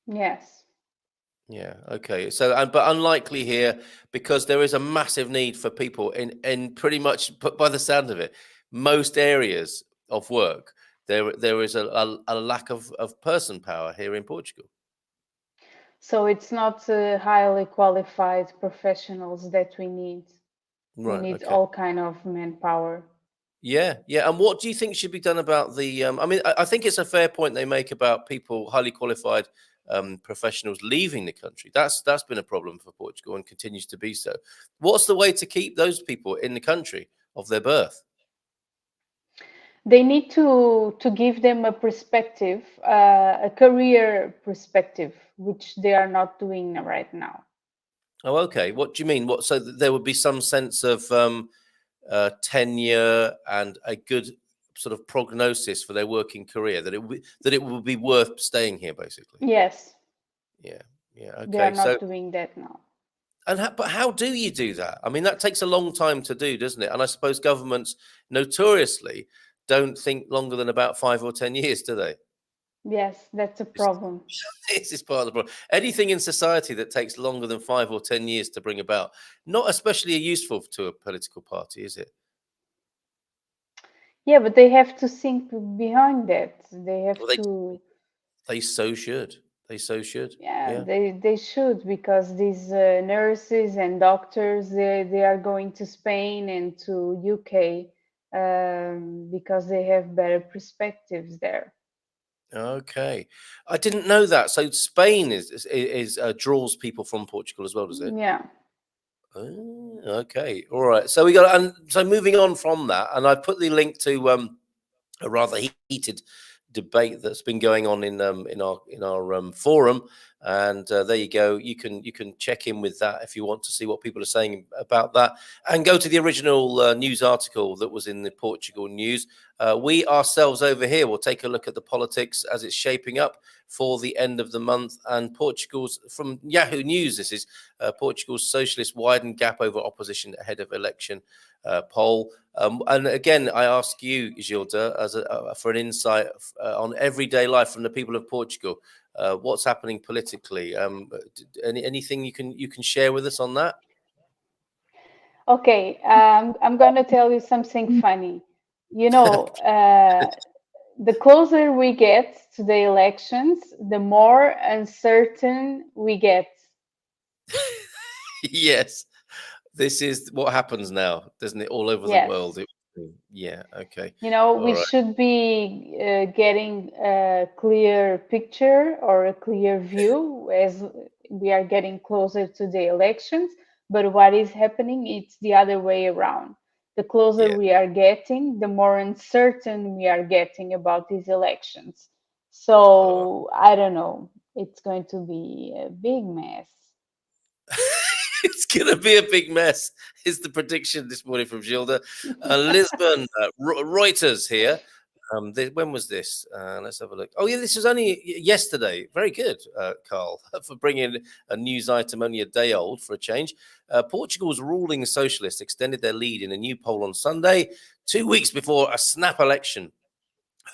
Yes. Yeah. Okay. So, but unlikely here because there is a massive need for people in pretty much, by the sound of it, most areas of work. There is a lack of person power here in Portugal. So it's not highly qualified professionals that we need. Right. We need Okay. all kind of manpower. Yeah. And what do you think should be done about the? I mean, I think it's a fair point they make about people highly qualified professionals leaving the country. That's been a problem for Portugal and continues to be so. What's the way to keep those people in the country of their birth? They need to give them a perspective, a career perspective, which they are not doing right now. Oh, okay. What do you mean? So there would be some sense of tenure and a good sort of prognosis for their working career, that it will be worth staying here, basically. Yes. Yeah. Okay. They are not doing that now. But how do you do that? I mean, that takes a long time to do, doesn't it? And I suppose governments notoriously don't think longer than about 5 or 10 years, do they? Yes, that's a problem. This is part of the problem. Anything in society that takes longer than 5 or 10 years to bring about, not especially useful to a political party, is it? Yeah, but they have to think behind that. They have to. They so should. They so should. Yeah, they should, because these nurses and doctors, they are going to Spain and to UK because they have better perspectives there. Okay, I didn't know that. So Spain is draws people from Portugal as well, does it? Yeah. Oh, okay, all right. So moving on from that, and I put the link to a rather heated debate that's been going on in our forum, and there you go. You can check in with that if you want to see what people are saying about that, and go to the original news article that was in the Portugal news. We ourselves over here will take a look at the politics as it's shaping up for the end of the month, and Portugal's, from Yahoo News, this is Portugal's socialist widened gap over opposition ahead of election poll. And again, I ask you, Gilda, for an insight on everyday life from the people of Portugal. What's happening politically? Anything you can share with us on that? Okay, I'm going to tell you something funny. The closer we get to the elections, the more uncertain we get. Yes, this is what happens now, doesn't it? All over the world. Yeah, okay. We should be getting a clear picture or a clear view as we are getting closer to the elections, But what is happening, it's the other way around. The closer Yeah. we are getting, the more uncertain we are getting about these elections. So I don't know. It's going to be a big mess. It's going to be a big mess, is the prediction this morning from Gilda. Lisbon, Reuters here. When was this? Let's have a look. Oh, yeah, this was only yesterday. Very good, Carl, for bringing a news item only a day old for a change. Portugal's ruling socialists extended their lead in a new poll on Sunday, 2 weeks before a snap election,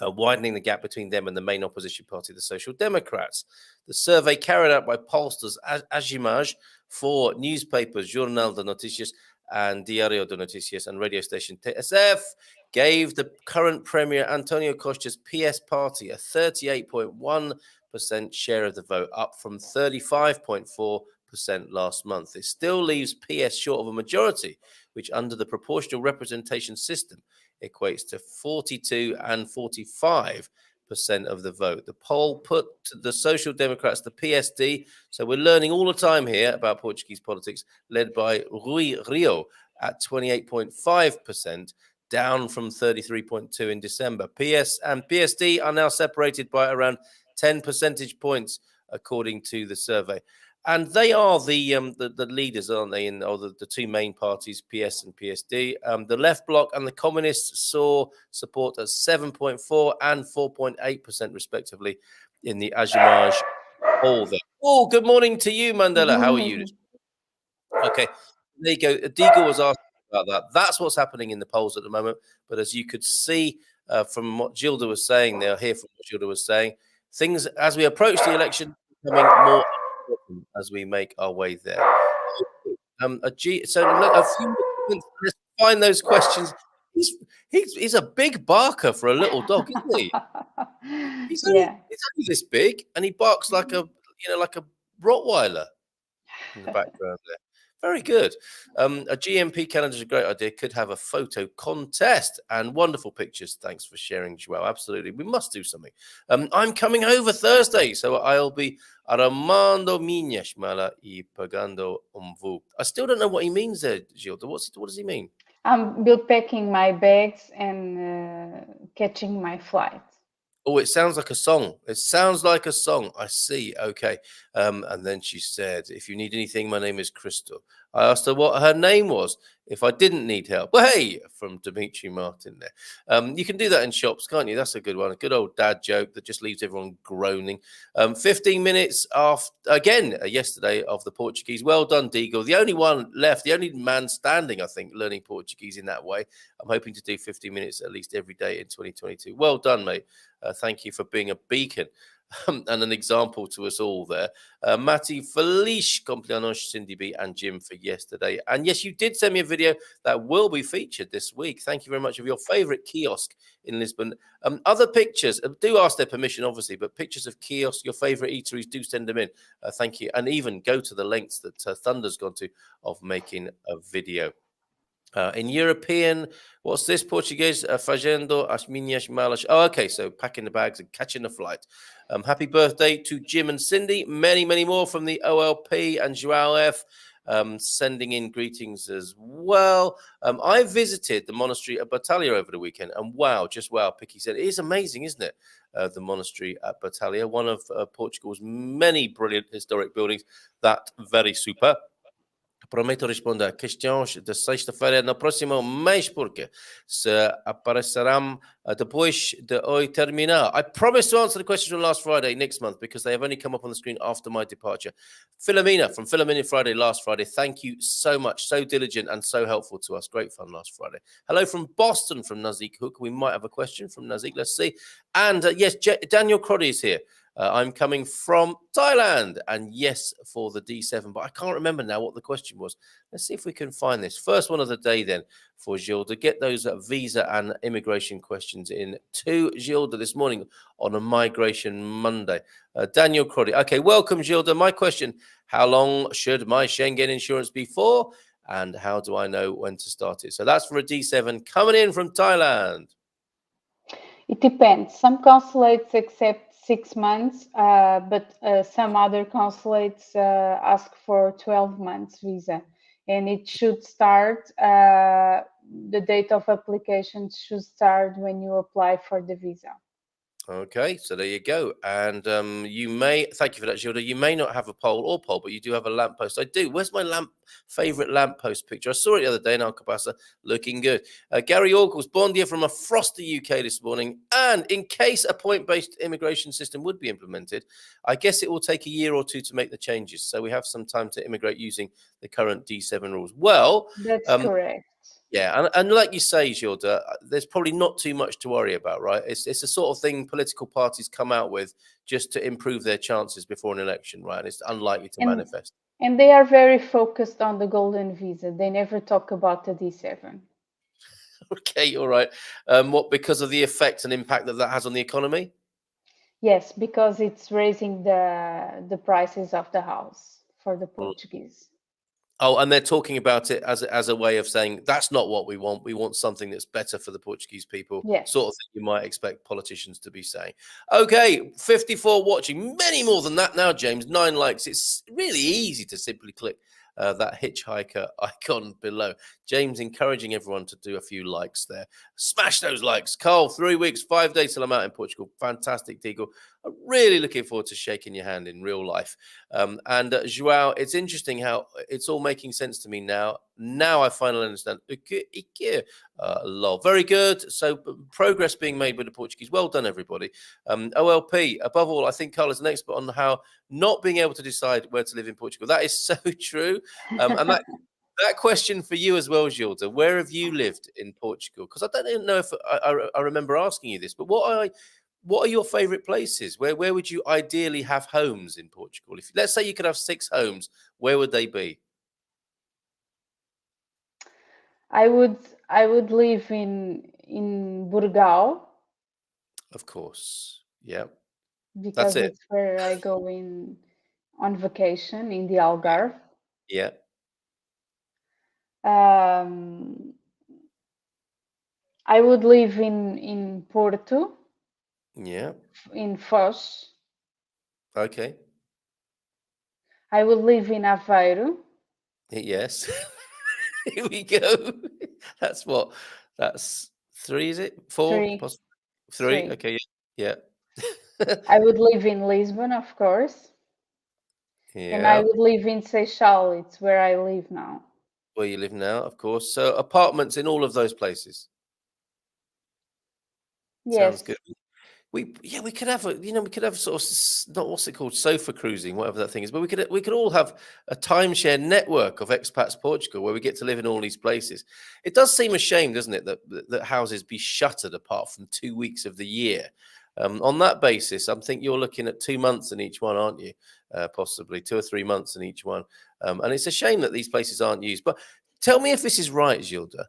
widening the gap between them and the main opposition party, the Social Democrats. The survey carried out by pollsters Agimage for newspapers Jornal de Noticias and Diario de Noticias and radio station TSF gave the current Premier Antonio Costa's PS party a 38.1% share of the vote, up from 35.4% last month. It still leaves PS short of a majority, which under the proportional representation system equates to 42 and 45% of the vote. The poll put the Social Democrats, the PSD, so we're learning all the time here about Portuguese politics, led by Rui Rio at 28.5%, down from 33.2% in December. PS and PSD are now separated by around 10 percentage points, according to the survey. And they are the leaders, aren't they, the two main parties, PS and PSD. The Left Bloc and the Communists saw support at 7.4% and 4.8%, respectively, in the Agimage poll there. Oh, good morning to you, Mandela. How are you? Okay, there you go. Diego was asking about that. That's what's happening in the polls at the moment. But as you could see from what Gilda was saying, they'll hear from what Gilda was saying, things as we approach the election becoming more important as we make our way there. So look, a few moments, let's find those questions. He's a big barker for a little dog, isn't he? He's only this big, and he barks like a Rottweiler in the background there. Very good. A GMP calendar is a great idea. Could have a photo contest and wonderful pictures. Thanks for sharing, Joel. Absolutely. We must do something. I'm coming over Thursday, so I'll be armando minhas mala y pagando vu. I still don't know what he means there, Gilda. What does he mean? I'm bill packing my bags and catching my flight. Oh, it sounds like a song. It sounds like a song. I see. Okay. And then she said, if you need anything, my name is Crystal. I asked her what her name was if I didn't need help. Well, hey, from Dimitri Martin there. You can do that in shops, can't you? That's a good one. A good old dad joke that just leaves everyone groaning. 15 minutes after, again, yesterday of the Portuguese. Well done, Deagle. The only one left, the only man standing, I think, learning Portuguese in that way. I'm hoping to do 15 minutes at least every day in 2022. Well done, mate. Thank you for being a beacon and an example to us all there. Mati, feliz cumpleaños, Cindy B and Jim for yesterday. And yes, you did send me a video that will be featured this week. Thank you very much, of your favorite kiosk in Lisbon. Other pictures, do ask their permission, obviously, but pictures of kiosks, your favorite eateries, do send them in. Thank you. And even go to the lengths that Thunder's gone to of making a video. In European, what's this? Portuguese, fazendo as minhas malas. Oh, okay, so packing the bags and catching the flight. Happy birthday to Jim and Cindy. Many, many more from the OLP and Joao F. Sending in greetings as well. I visited the monastery at Battalia over the weekend, and wow, just wow, Picky said, it is amazing, isn't it? The monastery at Battalia, one of Portugal's many brilliant historic buildings. That very super. Prometo responder a questões de sexta-feira no próximo mês, porque se aparecerão depois de hoje terminar. I promise to answer the questions from last Friday next month because they have only come up on the screen after my departure. Philomena from Philomena Friday last Friday. Thank you so much. So diligent and so helpful to us. Great fun last Friday. Hello from Boston from Nazik Hook. We might have a question from Nazik. Let's see. And yes, Daniel Crotty is here. I'm coming from Thailand, and yes, for the D7, but I can't remember now what the question was. Let's see if we can find this. First one of the day then for Gilda. Get those visa and immigration questions in to Gilda this morning on a Migration Monday. Daniel Crotty. Okay, welcome, Gilda. My question, how long should my Schengen insurance be for, and how do I know when to start it? So that's for a D7 coming in from Thailand. It depends. Some consulates accept 6 months, but some other consulates ask for 12 months visa. and it should start. The date of application should start when you apply for the visa. Okay, so there you go. And you may, thank you for that, Gilda. You may not have a poll, but you do have a lamppost. I do. Where's my favorite lamppost picture? I saw it the other day in Alcabasa, looking good. Gary Orgles, bon dia from a frosty UK this morning. And in case a point-based immigration system would be implemented, I guess it will take a year or two to make the changes. So we have some time to immigrate using the current D7 rules. Well, That's correct. yeah, and like you say, Gilda, there's probably not too much to worry about, right? It's the sort of thing political parties come out with just to improve their chances before an election, right? And it's unlikely to manifest. And they are very focused on the golden visa. They never talk about the D7. Okay, all right. What, because of the effect and impact that has on the economy? Yes, because it's raising the prices of the house for the Portuguese. Oh, and they're talking about it as a way of saying that's not what we want. We want something that's better for the Portuguese people. Yes. Sort of thing you might expect politicians to be saying. Okay, 54 watching, many more than that now, James. 9 likes. It's really easy to simply click that hitchhiker icon below. James encouraging everyone to do a few likes there. Smash those likes. Carl, 3 weeks, 5 days till I'm out in Portugal. Fantastic, Deagle. I'm really looking forward to shaking your hand in real life. And Joao, it's interesting how it's all making sense to me now. Now I finally understand. Lol. Very good. So progress being made with the Portuguese. Well done, everybody. OLP, above all, I think Carl is an expert on how not being able to decide where to live in Portugal. That is so true. And that question for you as well, Gilda. Where have you lived in Portugal? Because I don't even know if I remember asking you this, but what are your favorite places? Where would you ideally have homes in Portugal? If let's say you could have 6 homes, where would they be? I would live in Burgal. Of course. Yeah. Because That's it. it's where I go on vacation in the Algarve. Yeah. I would live in Porto. Yeah. In Foz. Okay. I would live in Aveiro. Yes. Here we go. That's 3, is it? 4? 3. 3. Okay. Yeah. I would live in Lisbon, of course. Yeah. And I would live in Seixal. It's where I live now. Where you live now, of course. So apartments in all of those places. Yes. Sounds good. We could have sort of, not what's it called, sofa cruising, whatever that thing is, but we could all have a timeshare network of Expats Portugal where we get to live in all these places. It does seem a shame, doesn't it, that houses be shuttered apart from 2 weeks of the year. On that basis, I think you're looking at 2 months in each one, aren't you? Possibly 2 or 3 months in each one. And it's a shame that these places aren't used. But tell me if this is right, Gilda.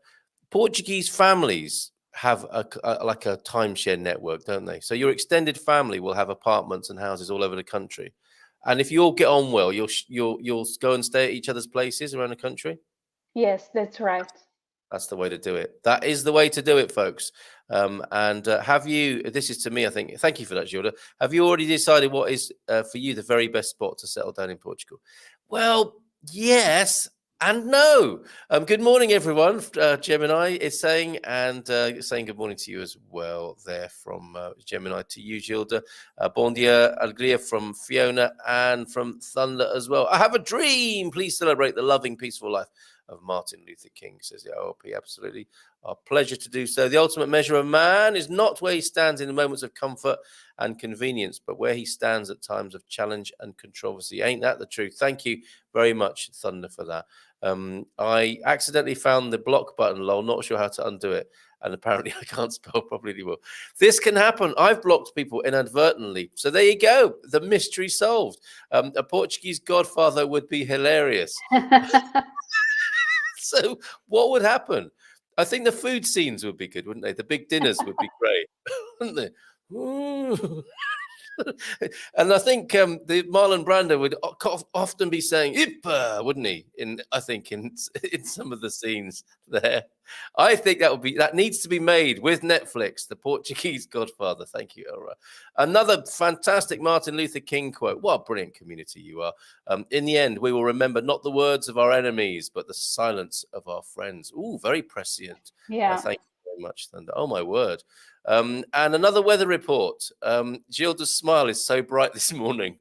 Portuguese families have a timeshare network, don't they? So your extended family will have apartments and houses all over the country. And if you all get on well, you'll go and stay at each other's places around the country? Yes, that's right. That's the way to do it. That is the way to do it, folks. And have you, this is to me, I think, thank you for that, Gilda. Have you already decided what is, for you, the very best spot to settle down in Portugal? Well, yes and no. Good morning, everyone. Gemini is saying, and saying good morning to you as well there from Gemini to you, Gilda. Bon dia, alegria from Fiona and from Thunder as well. I have a dream. Please celebrate the loving, peaceful life of Martin Luther King, says the OLP. Absolutely. Our pleasure to do so. The ultimate measure of man is not where he stands in the moments of comfort and convenience, but where he stands at times of challenge and controversy. Ain't that the truth? Thank you very much, Thunder, for that. I accidentally found the block button, lol, not sure how to undo it. And apparently I can't spell properly anymore. This can happen. I've blocked people inadvertently. So there you go. The mystery solved. A Portuguese godfather would be hilarious. So what would happen? I think the food scenes would be good, wouldn't they? The big dinners would be great, wouldn't they? Ooh. And I think the Marlon Brando would often be saying "Ippa," wouldn't he? In some of the scenes there. I think that needs to be made with Netflix, The Portuguese Godfather. Thank you, Elra. Another fantastic Martin Luther King quote. What a brilliant community you are. In the end, we will remember not the words of our enemies, but the silence of our friends. Ooh, very prescient. Yeah. Thank you very much, Thunder. Oh, my word. And another weather report. Gilda's smile is so bright this morning.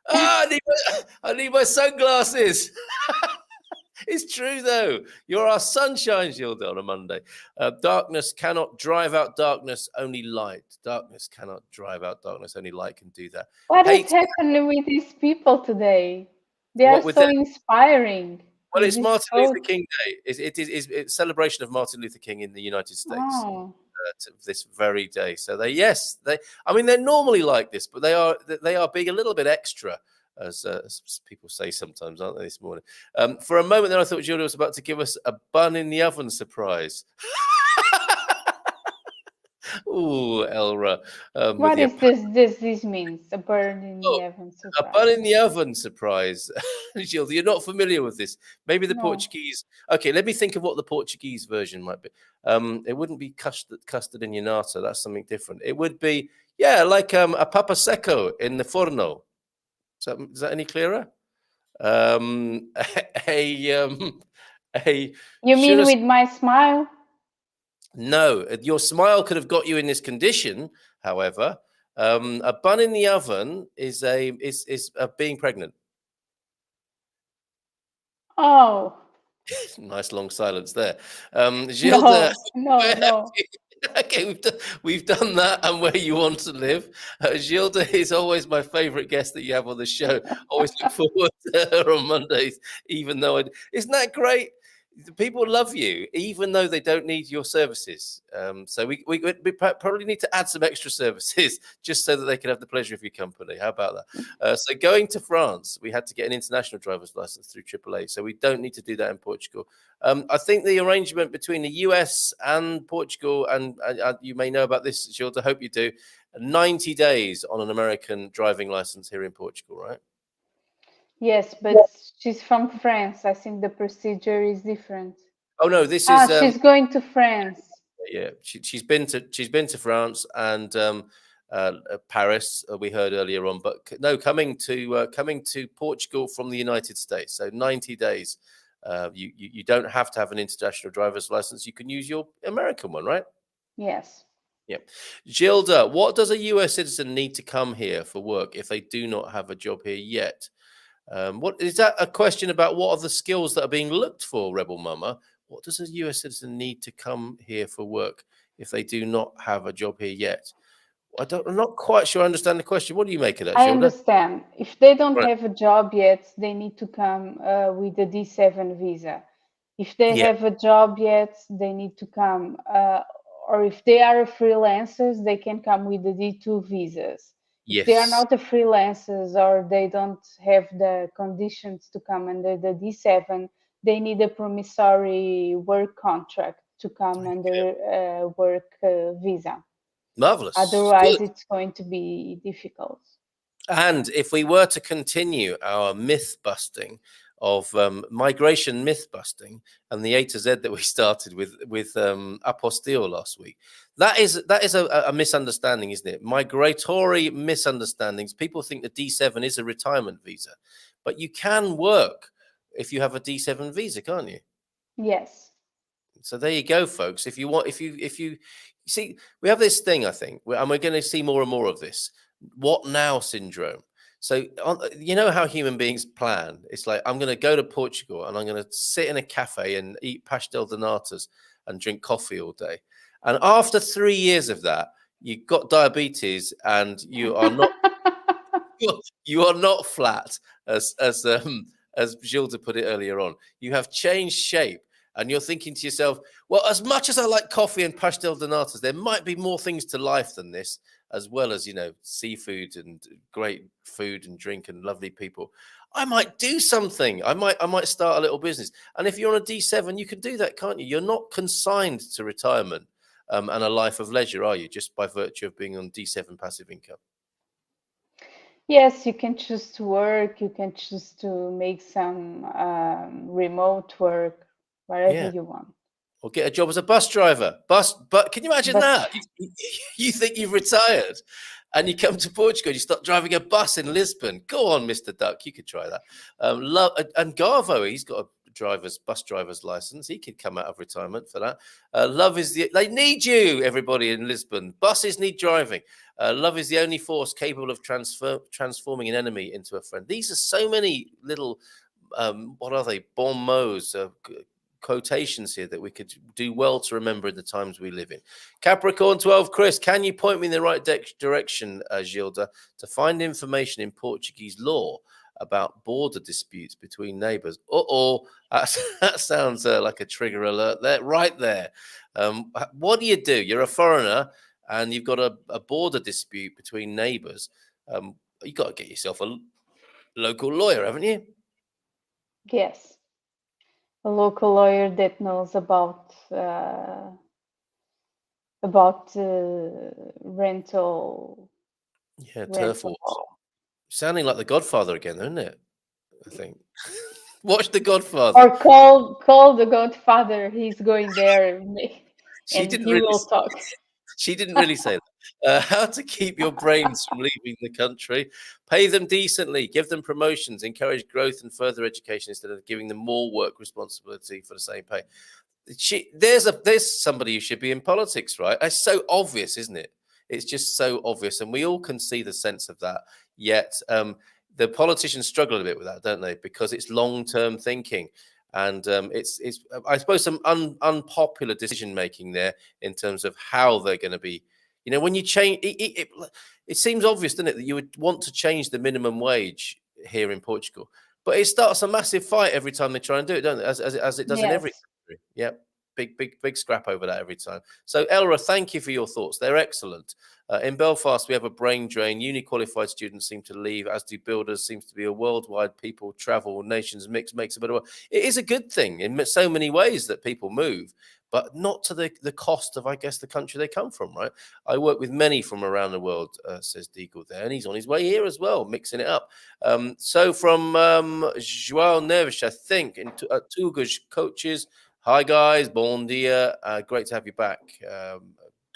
I need my sunglasses. It's true, though. You're our sunshine, Gilda, on a Monday. Darkness cannot drive out darkness, only light. Darkness cannot drive out darkness, only light can do that. What is happening with these people today? They are so inspiring. Well, it's Martin Luther King Day. It's a celebration of Martin Luther King in the United States. Oh. This very day. So they're normally like this, but they are being a little bit extra, as people say sometimes, aren't they, this morning? For a moment there, I thought Julia was about to give us a bun in the oven surprise. Ooh, Elra. What is this means? A bun in the oven surprise. A bun in the oven surprise. Gilda, you're not familiar with this. Maybe the Portuguese. Okay, let me think of what the Portuguese version might be. It wouldn't be custard in your nata. That's something different. It would be, like a papa seco in the forno. Is that any clearer? You mean with my smile? No, your smile could have got you in this condition. However, a bun in the oven is being pregnant. Oh, nice long silence there. Gilda, no. Okay, we've done that, and where you want to live. Gilda is always my favorite guest that you have on the show. Always look forward to her on Mondays, even though isn't that great? People love you, even though they don't need your services. So we probably need to add some extra services just so that they can have the pleasure of your company. How about that? So going to France, we had to get an international driver's license through AAA. So we don't need to do that in Portugal. I think the arrangement between the US and Portugal, and you may know about this, Gilda, I hope you do, 90 days on an American driving license here in Portugal, right? Yes, but she's from France. I think the procedure is different. Oh no, this is. She's going to France. Yeah, she's been to France and Paris. We heard earlier on, but no, coming to Portugal from the United States. So 90 days. You don't have to have an international driver's license. You can use your American one, right? Yes. Yeah. Gilda, what does a US citizen need to come here for work if they do not have a job here yet? What is that a question about? What are the skills that are being looked for, Rebel Mama? What does a US citizen need to come here for work if they do not have a job here yet? I'm not quite sure I understand the question. What do you make of that, Gilda? I understand. If they don't have a job yet, they need to come with a D7 visa. If they have a job yet, they need to come. Or if they are freelancers, they can come with the D2 visas. If they are not the freelancers or they don't have the conditions to come under the D7, they need a promissory work contract to come under work visa. Marvelous. Otherwise, it's going to be difficult. And if we were to continue our myth busting of migration myth busting and the A to Z that we started with Apostille last week, that is a misunderstanding, isn't it? Migratory misunderstandings. People think the D7 is a retirement visa, but you can work if you have a D7 visa, can't you? Yes. So there you go, folks. If you see, we have this thing, I think, and we're going to see more and more of this. What now syndrome. So, you know how human beings plan? It's like, I'm going to go to Portugal and I'm going to sit in a cafe and eat pastel de natas and drink coffee all day. And after 3 years of that, you've got diabetes and you are not you are not flat, as Gilda put it earlier on. You have changed shape. And you're thinking to yourself, well, as much as I like coffee and pastel de natas, there might be more things to life than this, as well as, seafood and great food and drink and lovely people. I might do something. I might start a little business. And if you're on a D7, you can do that, can't you? You're not consigned to retirement and a life of leisure, are you? Just by virtue of being on D7 passive income. Yes, you can choose to work, you can choose to make some remote work, whatever Yeah. you want. Or get a job as a bus driver. But can you imagine But that? You think you've retired and you come to Portugal, you start driving a bus in Lisbon. Go on, Mr. Duck, you could try that. And Garvo, he's got a bus driver's license. He could come out of retirement for that. They need you, everybody in Lisbon. Buses need driving. Love is the only force capable of transforming an enemy into a friend. These are so many little, what are they? Bon mots, quotations here that we could do well to remember in the times we live in. Capricorn 12, Chris, can you point me in the right direction, Gilda, to find information in Portuguese law about border disputes between neighbours? That sounds like a trigger alert there, right there. What do? You're a foreigner and you've got a border dispute between neighbours. You've got to get yourself a local lawyer, haven't you? yes, a local lawyer that knows about rental Yeah, turf wars. law. Sounding like The Godfather again, isn't it? I think. Watch The Godfather. Or call the Godfather. He's going there, She and didn't he really. will talk. She didn't really say that. How to keep your brains from leaving the country? Pay them decently. Give them promotions. Encourage growth and further education instead of giving them more work responsibility for the same pay. There's somebody who should be in politics, right? It's so obvious, isn't it? It's just so obvious, and we all can see the sense of that. Yet the politicians struggle a bit with that, don't they? Because it's long-term thinking, and it's I suppose some unpopular decision making there in terms of how they're going to be. You know, when you change, it seems obvious, doesn't it, that you would want to change the minimum wage here in Portugal, but it starts a massive fight every time they try and do it, don't it? As it does in every Yes. country. Yep. Big scrap over that every time. So, Elra, thank you for your thoughts. They're excellent. In Belfast, we have a brain drain. Uni qualified students seem to leave, as do builders. Seems to be a worldwide people travel, nations mix, makes a better world. It is a good thing in so many ways that people move, but not to the cost of, I guess, the country they come from, right? I work with many from around the world, says Deagle there, and he's on his way here as well, mixing it up. So from João Neves, I think, in Tugas coaches. Hi guys, bon dia. Great to have you back,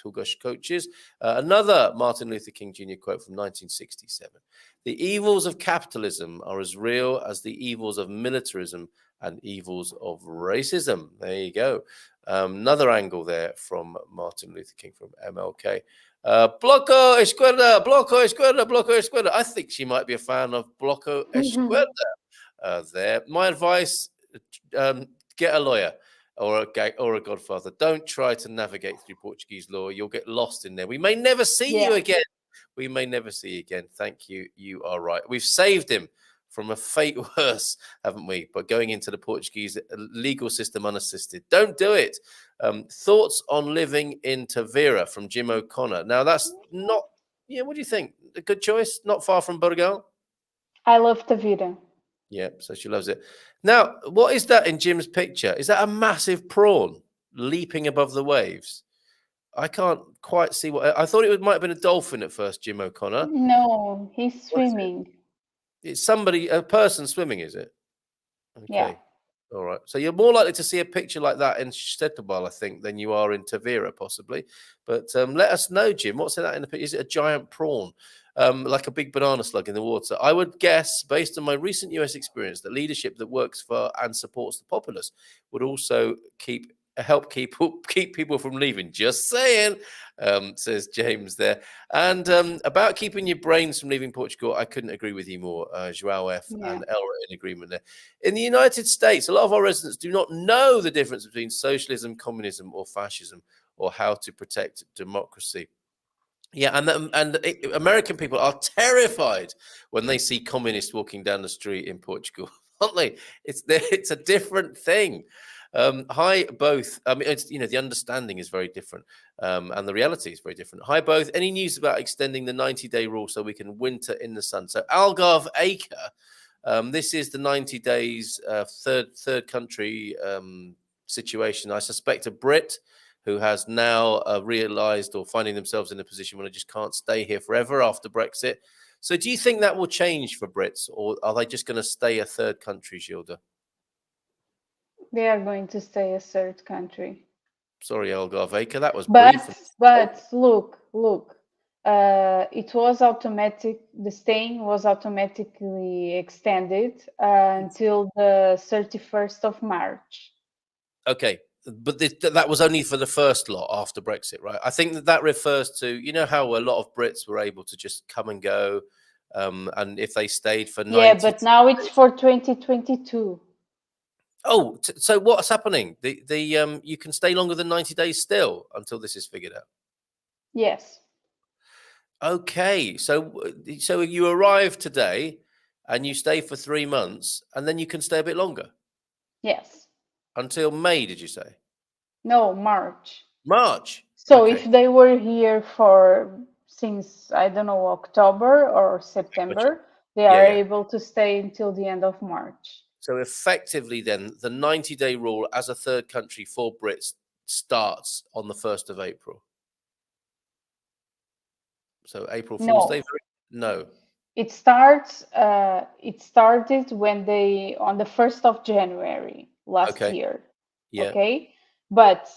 Tugas coaches. Another Martin Luther King Jr. quote from 1967. The evils of capitalism are as real as the evils of militarism and evils of racism. There you go. Another angle there from Martin Luther King from MLK. Bloco Esquerda, Bloco Esquerda, Bloco Esquerda. I think she might be a fan of Bloco Esquerda there. My advice, get a lawyer or a godfather. Don't try to navigate through Portuguese law. You'll get lost in there. We may never see you again. We may never see you again. Thank you. You are right. We've saved him from a fate worse, haven't we? But going into the Portuguese legal system unassisted. Don't do it. Thoughts on living in Tavira from Jim O'Connor. Now, that's not, what do you think? A good choice? Not far from Portugal? I love Tavira. Yeah, so she loves it. Now, what is that in Jim's picture? Is that a massive prawn leaping above the waves? I can't quite see what. I thought it might have been a dolphin at first, Jim O'Connor. No, he's swimming. It's a person swimming, is it? Okay. Yeah. All right. So you're more likely to see a picture like that in Setúbal, I think, than you are in Tavira, possibly. But let us know, Jim. What's in that in the picture? Is it a giant prawn? Like a big banana slug in the water? I would guess, based on my recent US experience, that leadership that works for and supports the populace would also help keep people from leaving. Just saying, says James there. And about keeping your brains from leaving Portugal, I couldn't agree with you more, Joao F. and Elra in agreement there. In the United States, a lot of our residents do not know the difference between socialism, communism, or fascism, or how to protect democracy. Yeah, and American people are terrified when they see communists walking down the street in Portugal, aren't they? It's a different thing. Hi, both. I mean, the understanding is very different, and the reality is very different. Hi, both. Any news about extending the 90-day rule so we can winter in the sun? So Algarve Acre, this is the 90 days third country situation. I suspect a Brit who has now realised or finding themselves in a position where they just can't stay here forever after Brexit. So do you think that will change for Brits, or are they just going to stay a third country, Gilda? They are going to stay a third country. Sorry, Elgar Veka, that was But brief. look, it was automatic. The staying was automatically extended until the 31st of March. Okay, but that was only for the first lot after Brexit, right? I think that refers to, you know, how a lot of Brits were able to just come and go, and if they stayed for 90 Yeah, but now it's for 2022. Oh, so what's happening? You can stay longer than 90 days still until this is figured out. Yes. Okay, so you arrive today and you stay for 3 months, and then you can stay a bit longer Yes. until May, did you say? No, March. March. So Okay. if they were here for since, I don't know, October or September, they are able to stay until the end of March. So effectively then, the 90-day rule as a third country for Brits starts on the 1st of April. So April Fool's Day? No. It starts. It started when they on the 1st of January last year. Yeah. Okay, but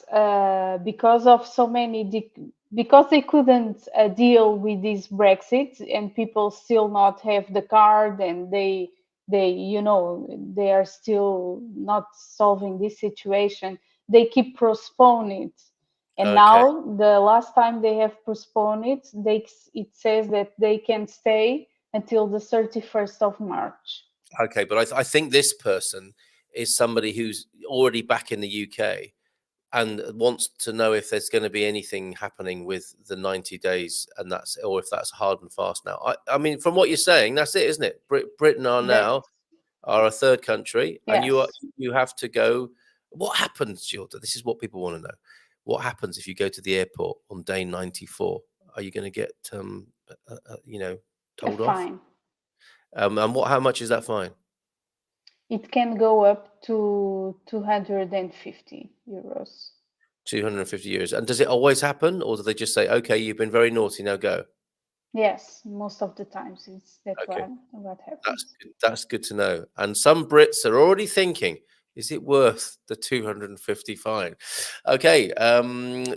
because of so many, because they couldn't deal with this Brexit, and people still not have the card, and they they are still not solving this situation. They keep postponing it. And now, the last time they have postponed it, it says that they can stay until the 31st of March. Okay, but I think this person is somebody who's already back in the UK and wants to know if there's going to be anything happening with the 90 days, and or if that's hard and fast now. I mean, from what you're saying, that's it, isn't it? Britain are a third country, and you have to go. What happens, Gilda? This is what people want to know. What happens if you go to the airport on day 94? Are you going to get, told off? Fine. And how much is that fine? It can go up to 250 euros. 250 euros. And does it always happen, or do they just say, "Okay, you've been very naughty, now go"? Yes, most of the times that's what happens. That's good to know. And some Brits are already thinking, is it worth the 250 fine? Okay,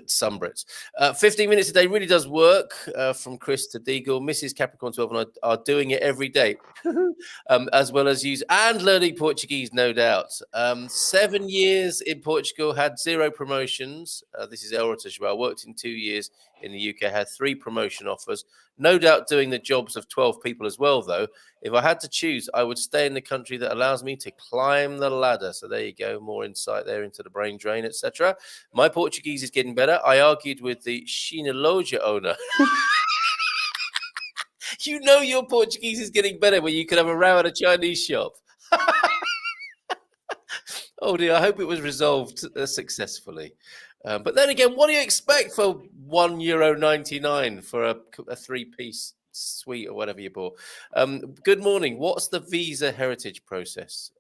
some Brits. 15 minutes a day really does work, from Chris to Deagle. Mrs. Capricorn 12 and I are doing it every day, as well as use and learning Portuguese, no doubt. 7 years in Portugal, had 0 promotions. This is Elrod as well. Worked in 2 years in the UK, had 3 promotion offers. No doubt doing the jobs of 12 people as well, though. If I had to choose, I would stay in the country that allows me to climb the ladder. So there you go, more insight there into the brain drain, etc. My Portuguese is getting better. I argued with the Shinoloja owner. You know your Portuguese is getting better when you can have a row at a Chinese shop. Oh dear, I hope it was resolved successfully. But then again, what do you expect for €1.99 for a 3-piece suite or whatever you bought? Good morning. What's the visa heritage process?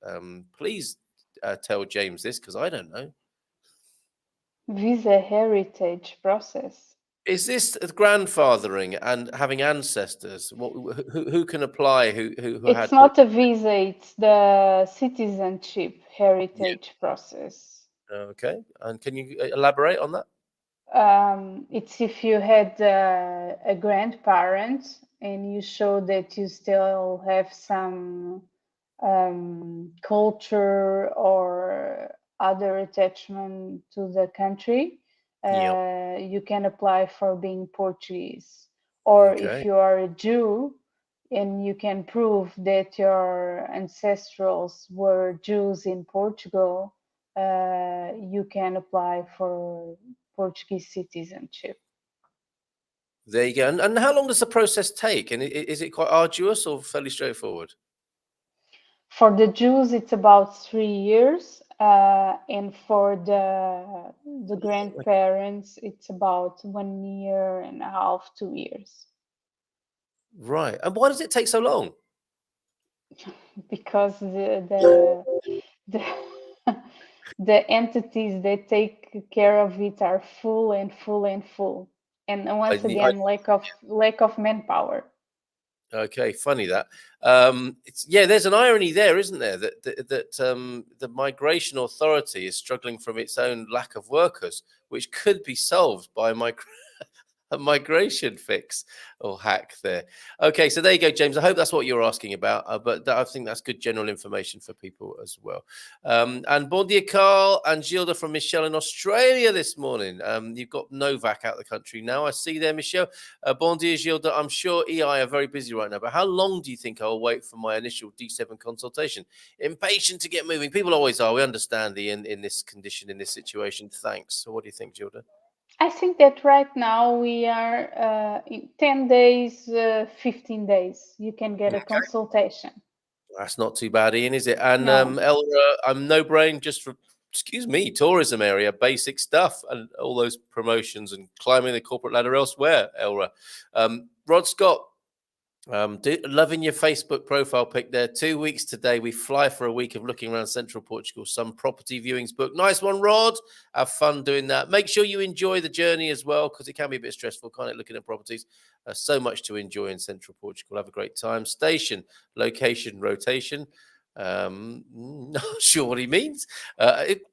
Please tell James this, because I don't know. Visa heritage process. Is this grandfathering and having ancestors? Who can apply? Who it's not a visa, it's the citizenship heritage process. Okay. And can you elaborate on that? It's if you had a grandparent and you show that you still have some culture or other attachment to the country, you can apply for being Portuguese. Or if you are a Jew and you can prove that your ancestrals were Jews in Portugal, you can apply for Portuguese citizenship. There you go. And how long does the process take? And is it quite arduous or fairly straightforward? For the Jews, it's about 3 years. And for the grandparents, it's about 1 year and a half, 2 years. Right. And why does it take so long? Because the entities that take care of it are full and full and full. And once again, lack of manpower. Okay, funny that. There's an irony there, isn't there? That the migration authority is struggling from its own lack of workers, which could be solved by a migration fix or hack there. Okay, so there you go, James. I hope that's what you're asking about, but I think that's good general information for people as well. And bon dia, Carl and Gilda from Michelle in Australia this morning. You've got Novak out of the country now. I see there, Michelle. Bon dia, Gilda. I'm sure EI are very busy right now, but how long do you think I'll wait for my initial D7 consultation? Impatient to get moving. People always are. We understand in this condition, in this situation. Thanks. So what do you think, Gilda? I think that right now we are in 10 days, 15 days. You can get a consultation. That's not too bad, Ian, is it? And No. Elra, I'm no brain just for, tourism area, basic stuff, and all those promotions and climbing the corporate ladder elsewhere, Elra. Rod Scott, loving your Facebook profile pic there. 2 weeks today. We fly for a week of looking around central Portugal. Some property viewings booked. Nice one, Rod. Have fun doing that. Make sure you enjoy the journey as well, because it can be a bit stressful, can't it, looking at properties? So much to enjoy in central Portugal. Have a great time. Station, location, rotation. Not sure what he means.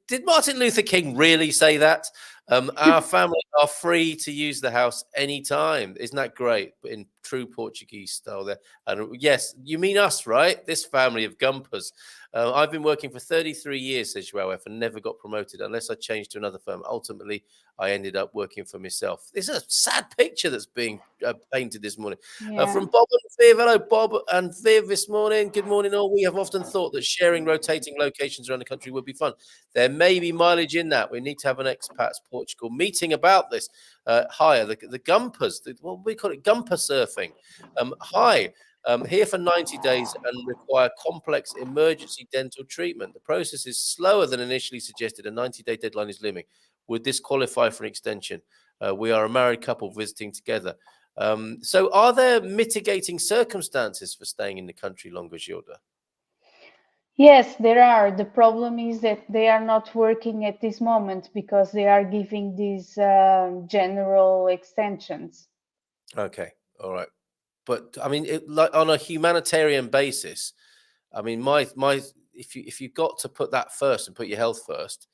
Did Martin Luther King really say that? Our family are free to use the house anytime. Isn't that great? But in true Portuguese style there. And yes, you mean us, right? This family of Gumpers. I've been working for 33 years, says Joao F, and never got promoted unless I changed to another firm. Ultimately, I ended up working for myself. This is a sad picture that's being painted this morning. Yeah. From Bob and Viv. Hello, Bob and Viv this morning. Good morning, all. We have often thought that sharing rotating locations around the country would be fun. There may be mileage in that. We need to have an Expats Portugal meeting about this. Hi, the Gumpers. We call it Gumper surfing. Hi. Here for 90 days and require complex emergency dental treatment. The process is slower than initially suggested. A 90-day deadline is looming. Would this qualify for an extension? We are a married couple visiting together. So are there mitigating circumstances for staying in the country longer, Gilda? Yes, there are. The problem is that they are not working at this moment because they are giving these general extensions. Okay, all right. But I mean, like on a humanitarian basis, I mean, if you got to put that first and put your health first,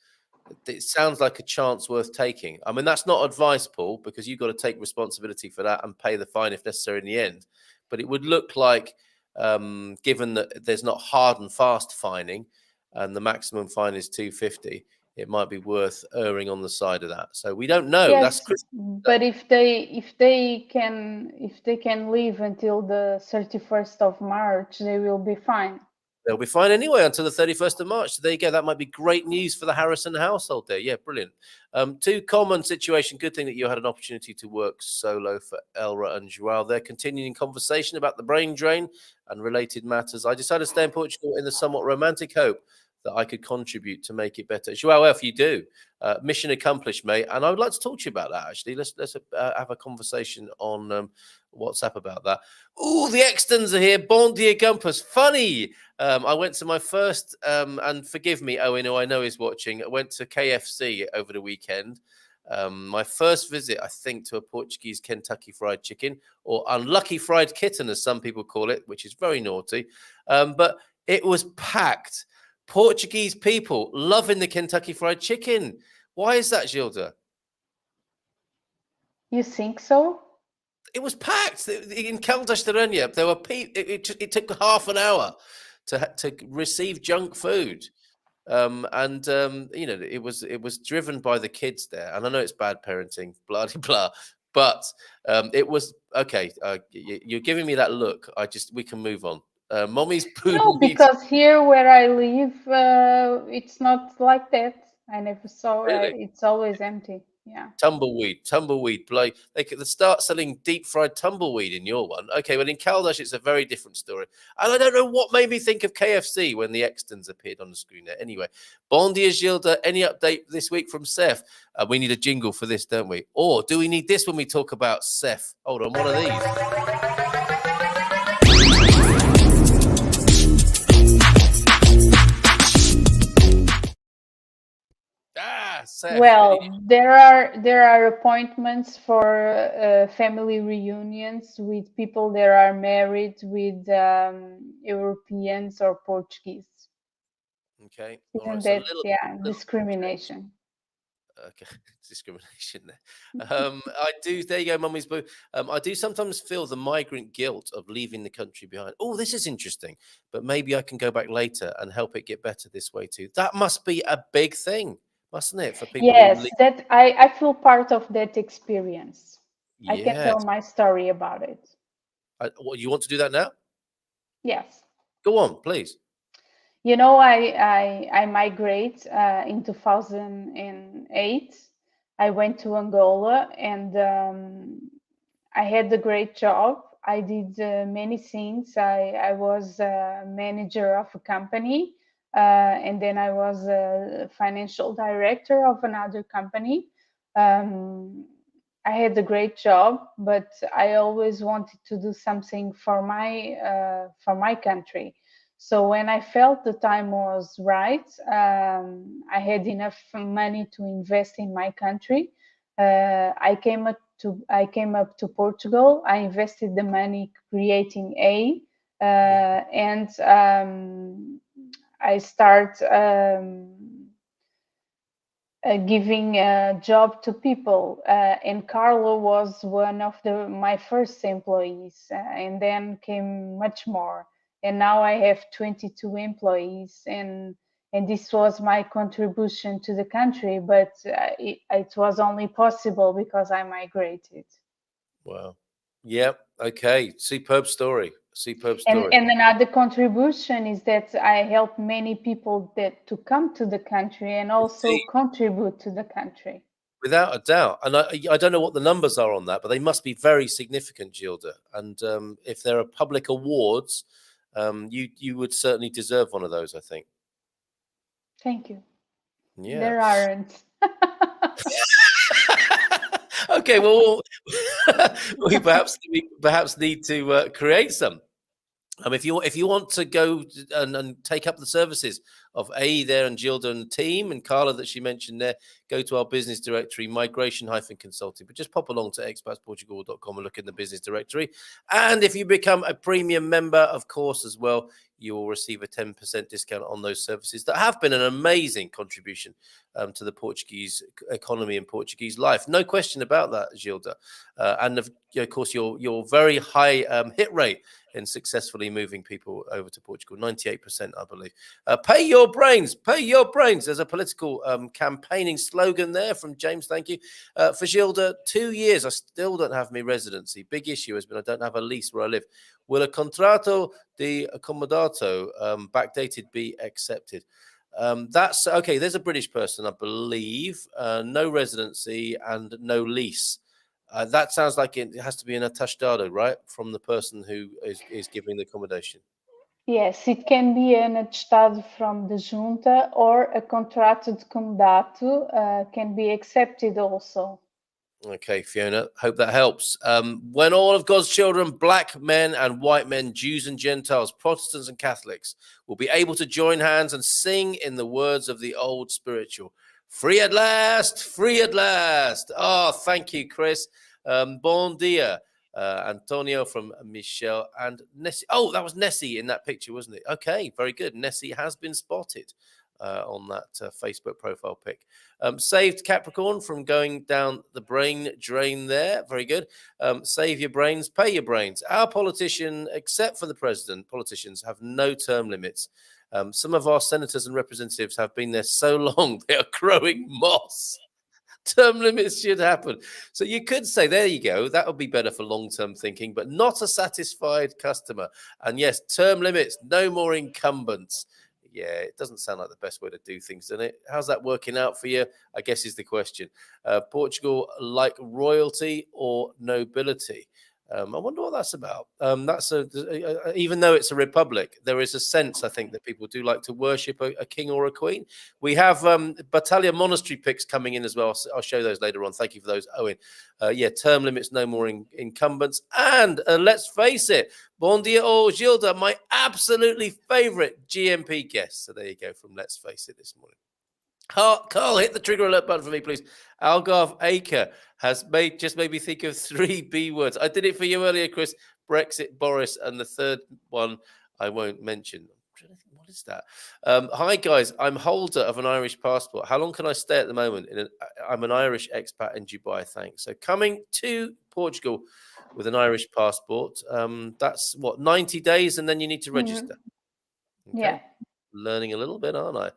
it sounds like a chance worth taking. I mean, that's not advice, Paul, because you've got to take responsibility for that and pay the fine if necessary in the end. But it would look like, given that there's not hard and fast fining, and the maximum fine is 250, it might be worth erring on the side of that. So we don't know. Yes, That's but if they can leave until the 31st of March, they will be fine. They'll be fine anyway until the 31st of March. So there you go. That might be great news for the Harrison household there. Yeah, brilliant. Too common situation. Good thing that you had an opportunity to work solo for Elra and Joao. They're continuing conversation about the brain drain and related matters. I decided to stay in Portugal in the somewhat romantic hope that I could contribute to make it better. Joao, if you do, mission accomplished, mate. And I would like to talk to you about that, actually. Let's have a conversation on WhatsApp about that. Oh, the Extons are here. Bon dia, Gumpers. Funny. I went to my first, and forgive me, Owen, who I know is watching. I went to KFC over the weekend. My first visit, I think, to a Portuguese Kentucky Fried Chicken, or Unlucky Fried Kitten, as some people call it, which is very naughty. But it was packed. Portuguese people loving the Kentucky Fried Chicken. Why is that, Gilda? You think so? It was packed in Caldas de Rainha. There were people. It took half an hour to receive junk food, and you know, it was driven by the kids there. And I know it's bad parenting, blah blah blah, but it was okay. You're giving me that look. We can move on. Mommy's poo. No, because here where I live, it's not like that. I never saw it. It's always empty. Yeah. Tumbleweed. Like they could start selling deep fried tumbleweed in your one. Okay, well in Caldas it's a very different story. And I don't know what made me think of KFC when the Extons appeared on the screen there. Anyway, bon dia, Gilda. Any update this week from Seth? We need a jingle for this, don't we? Or do we need this when we talk about Seth? Hold on, one of these. Well, there are appointments for family reunions with people that are married with Europeans or Portuguese. Okay. All Isn't right. So that, yeah, discrimination? Okay, discrimination there. I do. There you go, Mummy's Boo. I do sometimes feel the migrant guilt of leaving the country behind. Oh, this is interesting, but maybe I can go back later and help it get better this way too. That must be a big thing, mustn't it, for people who Yes, leave? that I feel part of that experience. I can tell Yes. my story about it. What, you want to do that now? Yes. Go on, please. You know, I migrate in 2008. I went to Angola and I had a great job. I did many things. I was a manager of a company, and then I was a financial director of another company. I had a great job, but I always wanted to do something for my country. So when I felt the time was right, I had enough money to invest in my country. I came up to Portugal. I invested the money creating and I start giving a job to people. And Carlo was one of my first employees, and then came much more. And now I have 22 employees, and this was my contribution to the country. But it was only possible because I migrated. Wow. Yep. Okay. Superb story. Superb story. And another contribution is that I help many people that to come to the country and also Indeed. contribute to the country. Without a doubt. And I don't know what the numbers are on that, but they must be very significant, Gilda. And if there are public awards, you would certainly deserve one of those, I think. Thank you. Yeah. There aren't. Okay, well, we perhaps need to create some. If you want to go and take up the services of A there and Gilda and the team and Carla that she mentioned there, go to our business directory, migration-consulting. But just pop along to expatsportugal.com and look in the business directory. And if you become a premium member, of course, as well, you will receive a 10% discount on those services that have been an amazing contribution to the Portuguese economy and Portuguese life. No question about that, Gilda. And of course, your very high hit rate in successfully moving people over to Portugal, 98%, I believe. Pay your brains, pay your brains. There's a political campaigning slogan there from James. Thank you. For Gilda, 2 years, I still don't have my residency. Big issue has been I don't have a lease where I live. Will a contrato de accomodato backdated be accepted? That's okay. There's a British person, I believe, no residency and no lease. That sounds like it has to be an atestado, right? From the person who is giving the accommodation. Yes, it can be an atestado from the junta or a contrato de comodato can be accepted also. Okay, Fiona, hope that helps. When all of God's children, black men and white men, Jews and Gentiles, Protestants and Catholics, will be able to join hands and sing in the words of the old spiritual. Free at last, free at last. Oh, thank you, Chris. Bon dia. Antonio from Michelle and Nessie. Oh, that was Nessie in that picture, wasn't it? Okay, very good. Nessie has been spotted on that Facebook profile pic. Saved Capricorn from going down the brain drain there. Very good. Save your brains, pay your brains. Our politician, except for the president, politicians have no term limits. Some of our senators and representatives have been there so long, they are growing moss. Term limits should happen. So you could say, there you go, that would be better for long-term thinking, but not a satisfied customer. And yes, term limits, no more incumbents. Yeah, it doesn't sound like the best way to do things, does it? How's that working out for you? I guess is the question. Portugal, like royalty or nobility? I wonder what that's about. That's even though it's a republic, there is a sense, I think, that people do like to worship a king or a queen. We have Battalia monastery pics coming in as well. I'll show those later on. Thank you for those, Owen. Yeah, term limits, no more incumbents. And let's face it, Bon dia, oh, Gilda, my absolutely favorite GMP guest. So there you go from Let's Face It this morning. Carl, hit the trigger alert button for me, please. Algarve Acre has made me think of 3 B words. I did it for you earlier, Chris. Brexit, Boris, and the third one I won't mention. What is that? Hi, guys. I'm holder of an Irish passport. How long can I stay at the moment? I'm an Irish expat in Dubai. Thanks. So coming to Portugal with an Irish passport, that's what, 90 days, and then you need to register. Okay. Yeah. Learning a little bit, aren't I?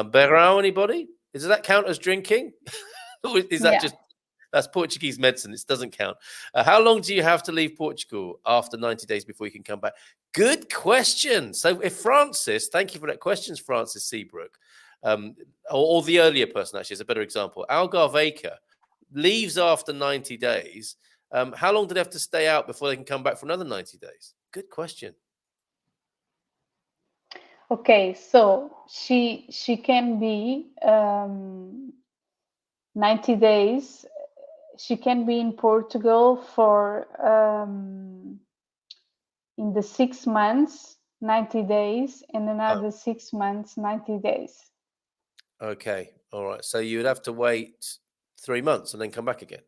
Berrao, anybody? Does that count as drinking? Or is that just, that's Portuguese medicine? It doesn't count. How long do you have to leave Portugal after 90 days before you can come back? Good question. So if Francis, thank you for that question, Francis Seabrook, or the earlier person actually is a better example. Algarve Acre leaves after 90 days. How long do they have to stay out before they can come back for another 90 days? Good question. Okay, so she can be 90 days. She can be in Portugal for in the 6 months, 90 days, and another 6 months, 90 days. Okay, all right. So you would have to wait 3 months and then come back again.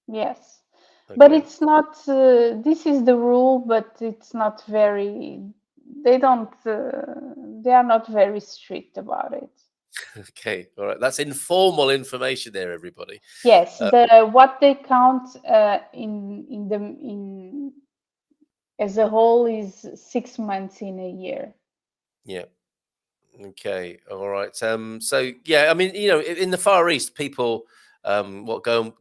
Yes, okay. But it's not. This is the rule, but it's not very. They don't. They are not very strict about it. Okay, all right. That's informal information there, everybody. Yes, what they count in as a whole is 6 months in a year. Yeah. Okay. All right. So yeah, I mean, you know, in the Far East, people go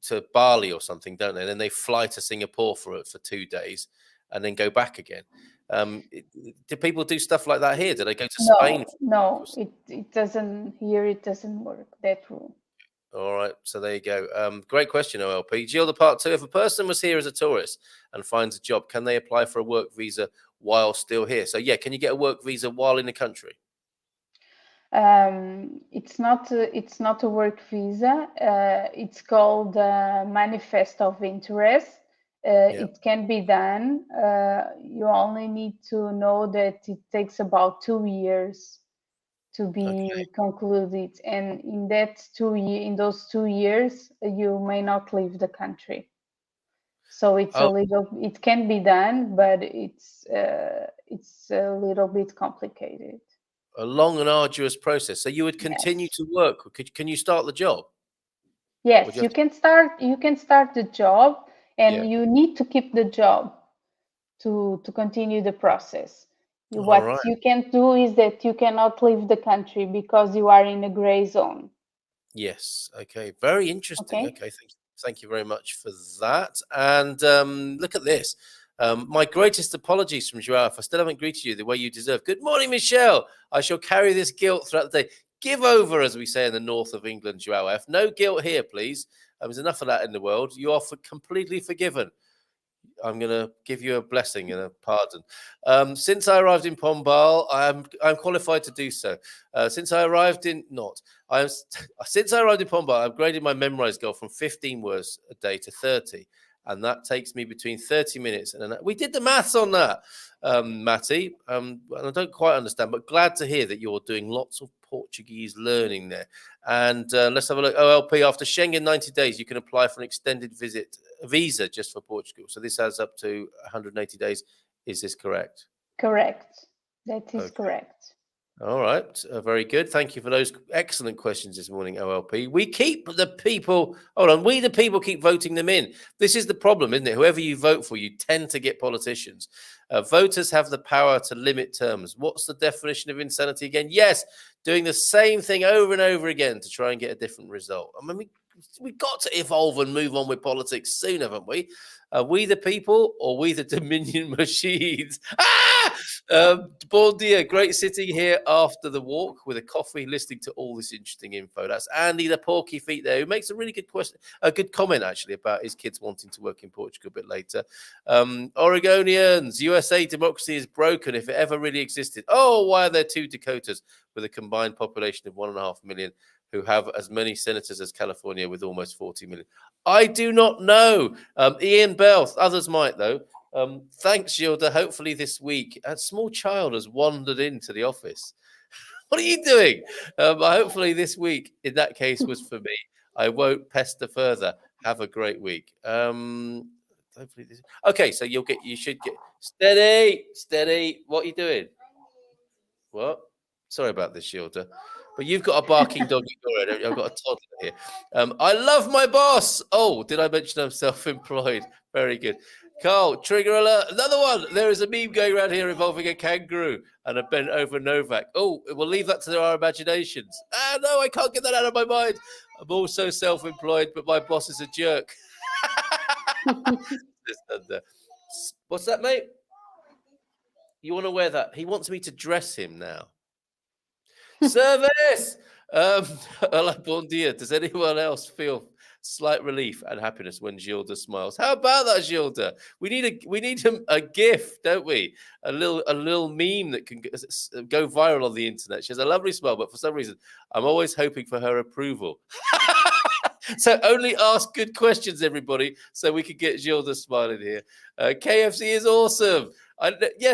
to Bali or something, don't they? And then they fly to Singapore for 2 days and then go back again. Do people do stuff like that here? Do they go to Spain? No, it doesn't. Here it doesn't work, that rule. All right, so there you go. Great question, OLP. Gilda, part 2. If a person was here as a tourist and finds a job, can they apply for a work visa while still here? So yeah, can you get a work visa while in the country? It's not a work visa. It's called manifest of interest. It can be done. You only need to know that it takes about 2 years to be concluded, and in those 2 years, you may not leave the country. So it's it can be done, but it's a little bit complicated. A long and arduous process. So you would continue to work. Can you start the job? Yes, you can start the job, and you need to keep the job to continue the process. What you can do is that you cannot leave the country because you are in a gray zone. Yes. Okay. Very interesting. Okay. Thank you very much for that. And look at this. My greatest apologies from Joao. If I still haven't greeted you the way you deserve. Good morning, Michelle. I shall carry this guilt throughout the day. Give over, as we say in the north of England, Joao F. No guilt here, please. There's enough of that in the world. You are completely forgiven. I'm going to give you a blessing and a pardon. Since I arrived in Pombal, I'm qualified to do so. Since I arrived in Pombal, I've upgraded my memorized goal from 15 words a day to 30. And that takes me between 30 minutes and we did the maths on that, Matty. And I don't quite understand, but glad to hear that you're doing lots of Portuguese learning there. And let's have a look. OLP, after Schengen 90 days, you can apply for an extended visa just for Portugal. So this adds up to 180 days. Is this correct? Correct. That is correct. All right. Very good. Thank you for those excellent questions this morning, OLP. We the people keep voting them in. This is the problem, isn't it? Whoever you vote for, you tend to get politicians. Voters have the power to limit terms. What's the definition of insanity again? Yes, doing the same thing over and over again to try and get a different result. I mean, we've got to evolve and move on with politics soon, haven't we? We the people or we the Dominion machines? Bon dia, great sitting here after the walk with a coffee, listening to all this interesting info. That's Andy the Porky Feet there, who makes a really good question, a good comment actually about his kids wanting to work in Portugal a bit later. Oregonians, USA democracy is broken if it ever really existed. Oh, why are there 2 Dakotas with a combined population of 1.5 million? Who have as many senators as California with almost 40 million. I do not know. Ian Bell, others might though. Thanks, Gilda. Hopefully this week, a small child has wandered into the office. What are you doing? Hopefully this week, in that case, was for me. I won't pester further. Have a great week. Hopefully this. Okay, so you should get steady. What are you doing? What? Sorry about this, Gilda. But you've got a barking dog. I've got a toddler here. I love my boss. Oh, did I mention I'm self-employed? Very good. Carl, trigger alert. Another one. There is a meme going around here involving a kangaroo and a bent over Novak. Oh, we'll leave that to our imaginations. No, I can't get that out of my mind. I'm also self-employed, but my boss is a jerk. What's that, mate? You want to wear that? He wants me to dress him now. Service! Hola, bon dia. Does anyone else feel slight relief and happiness when Gilda smiles? How about that, Gilda? We need a gif, don't we? A little meme that can go viral on the internet. She has a lovely smile, but for some reason, I'm always hoping for her approval. So only ask good questions, everybody, so we can get Gilda smiling here. KFC is awesome.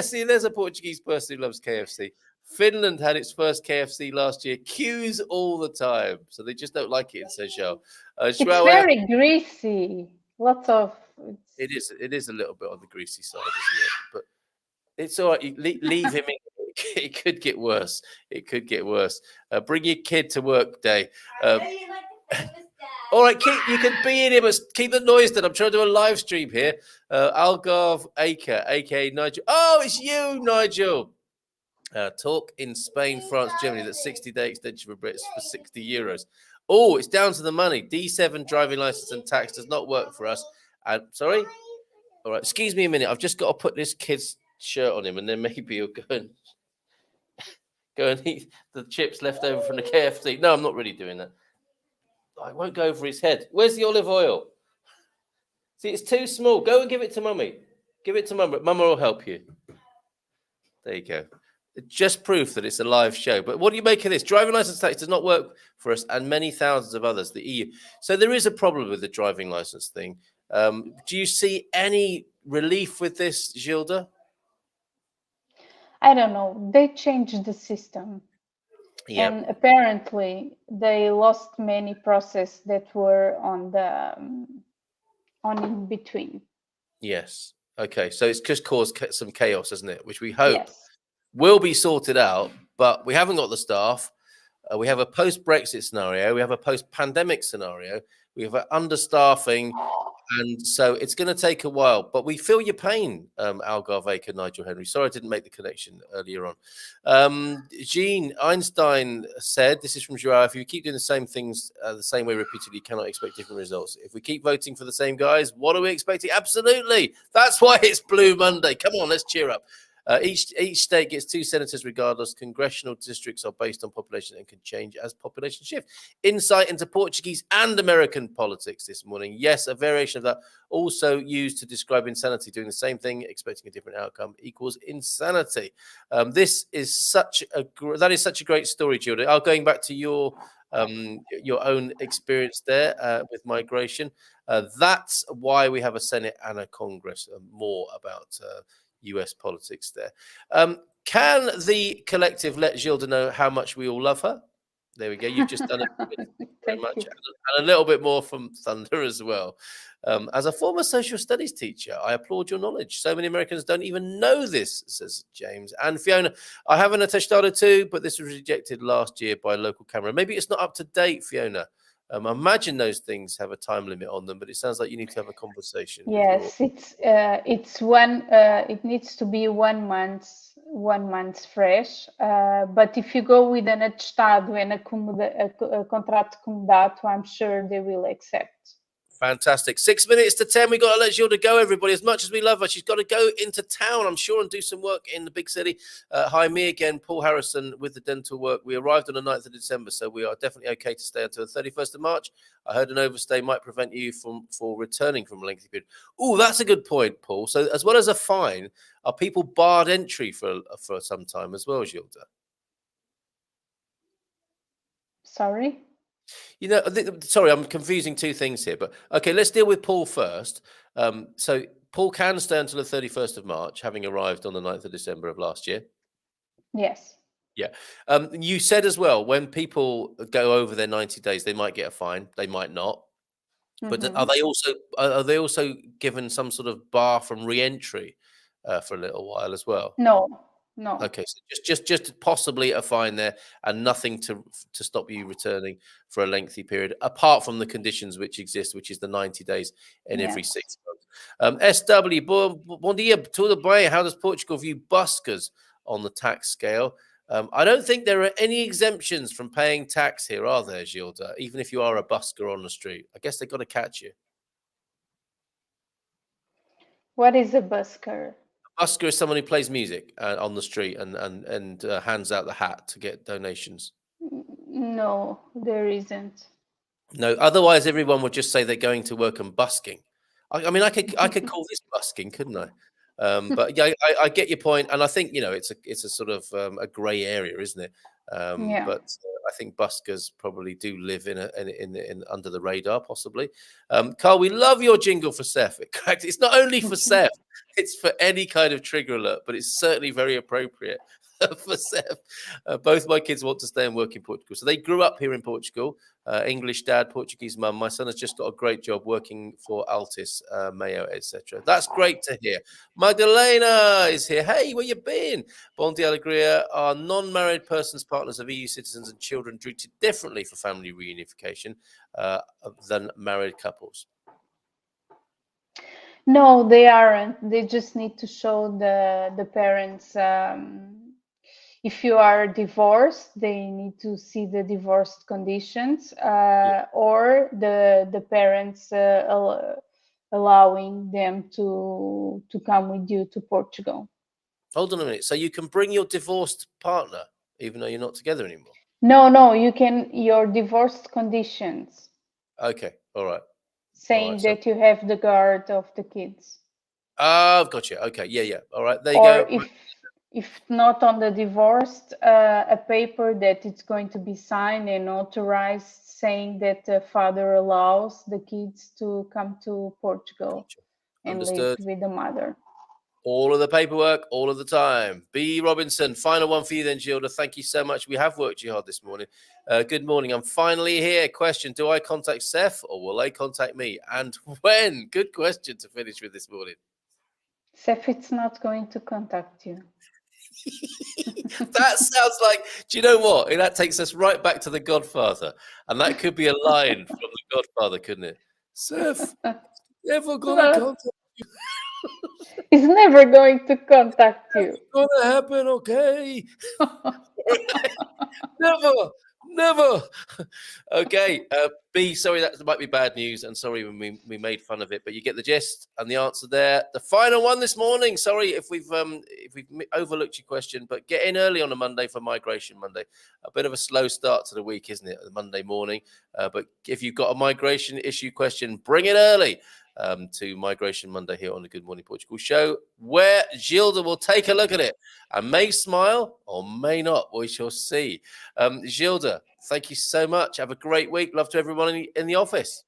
See, there's a Portuguese person who loves KFC. Finland had its first KFC last year. Queues all the time, so they just don't like it in Seychelles. It's very greasy. Lots of. It is a little bit on the greasy side, isn't it? But it's all right. You leave him in. It could get worse. Bring your kid to work day. All right, you can be in here, but keep the noise down. I'm trying to do a live stream here. Algarve Aker, aka Nigel. Oh, it's you, Nigel. Talk in Spain, France, Germany. That's 60-day extension for Brits for €60. Oh, it's down to the money. D7 driving license and tax does not work for us. Sorry? All right, excuse me a minute. I've just got to put this kid's shirt on him, and then maybe he'll go and eat the chips left over from the KFC. No, I'm not really doing that. I won't go over his head. Where's the olive oil? See, it's too small. Go and give it to Mummy. Give it to Mummy. Mama will help you. There you go. Just proof that it's a live show. But what do you make of this? Driving license tax does not work for us and many thousands of others, the EU. So there is a problem with the driving license thing. Do you see any relief with this, Gilda? I don't know. They changed the system. Yep. And apparently they lost many processes that were on in between. Yes. Okay. So it's just caused some chaos, isn't it? Which we hope will be sorted out, but we haven't got the staff. We have a post-Brexit scenario. We have a post-pandemic scenario. We have an understaffing. And so it's going to take a while, but we feel your pain, Algarve Aker, Nigel Henry. Sorry I didn't make the connection earlier on. Jean Einstein said, this is from Joao, if you keep doing the same things the same way repeatedly, you cannot expect different results. If we keep voting for the same guys, what are we expecting? Absolutely. That's why it's Blue Monday. Come on, let's cheer up. Each state gets 2 senators regardless. Congressional districts are based on population and can change as population shift. Insight into Portuguese and American politics this morning. Yes, a variation of that also used to describe insanity. Doing the same thing, expecting a different outcome equals insanity. This is such a great story, Gilda. Going back to your own experience there with migration. That's why we have a Senate and a Congress. More about US politics there. Can the collective let Gilda know how much we all love her? There we go. You've just done it. Very much. And a little bit more from Thunder as well. As a former social studies teacher, I applaud your knowledge. So many Americans don't even know this, says James. And Fiona, I have an attestado too, but this was rejected last year by a local camera. Maybe it's not up to date, Fiona. I imagine those things have a time limit on them, but it sounds like you need to have a conversation. Yes, it's one. It needs to be 1 month fresh. But if you go with an atestado and a contrato comodato, I'm sure they will accept. Fantastic. 6 minutes to 10. We got to let Gilda go, everybody. As much as we love her, she's got to go into town, I'm sure, and do some work in the big city. Hi, me again, Paul Harrison with the dental work. We arrived on the 9th of December, so we are definitely okay to stay until the 31st of March. I heard an overstay might prevent you from returning from a lengthy period. Oh, that's a good point, Paul. So as well as a fine, are people barred entry for some time as well, Gilda? Sorry? You know, sorry, I'm confusing two things here, but okay, let's deal with Paul first. So Paul can stay until the 31st of March, having arrived on the 9th of December of last year. Yes. Yeah. You said as well, when people go over their 90 days, they might get a fine, they might not. But Mhm. are they also given some sort of bar from re-entry for a little while as well? No, no. Okay, so just possibly a fine there, and nothing to stop you returning for a lengthy period, apart from the conditions which exist, which is the 90 days in every Yes. 6 months. SW, bom dia, tudo bem? How does Portugal view buskers on the tax scale? I don't think there are any exemptions from paying tax here, are there, Gilda? Even if you are a busker on the street, I guess they've got to catch you. What is a busker? Busker is someone who plays music on the street and hands out the hat to get donations. No, there isn't. No, otherwise everyone would just say they're going to work and busking. I mean, I could call this busking, couldn't I? But yeah, I get your point, and I think it's a sort of a grey area, isn't it? Yeah. But I think buskers probably do live in under the radar, possibly. Carl, we love your jingle for Seth. Correct. It's not only for Seth; it's for any kind of trigger alert, but it's certainly very appropriate for Seth. Both my kids want to stay and work in Portugal, so they grew up here in Portugal. English dad, Portuguese mum. My son has just got a great job working for Altis, Mayo, etc. That's great to hear. Magdalena is here. Hey, where you been? Bon dia Alegria. Are non-married persons partners of EU citizens and children treated differently for family reunification than married couples? No, they aren't. They just need to show the parents. If you are divorced, they need to see the divorced conditions, or the parents allowing them to come with you to Portugal. Hold on a minute. So you can bring your divorced partner, even though you're not together anymore? No, you can, your divorced conditions, Okay, all right. saying So that you have the guard of the kids. I've got you. Okay, yeah. All right, there you Or go. if not on the divorced, a paper that it's going to be signed and authorized, saying that the father allows the kids to come to Portugal Gotcha. and live Understood. with the mother. All of the paperwork, all of the time. B. Robinson, final one for you then, Gilda. Thank you so much. We have worked you hard this morning. Good morning. I'm finally here. Question, do I contact Seth or will they contact me? And when? Good question to finish with this morning. Seth, it's not going to contact you. That sounds like, do you know what? That takes us right back to The Godfather. And that could be a line from The Godfather, couldn't it? Seth, never gonna contact you. He's never going to contact you. It's gonna happen, okay? Never. Okay, B, sorry, that might be bad news, and sorry when we made fun of it, but you get the gist and the answer there. The final one this morning. Sorry if we've overlooked your question, but get in early on a Monday for Migration Monday. A bit of a slow start to the week, isn't it? The Monday morning, but if you've got a migration issue question, bring it early. To Migration Monday here on the Good Morning Portugal show, where Gilda will take a look at it and may smile or may not. We shall see. Gilda, thank you so much. Have a great week. Love to everyone in the office.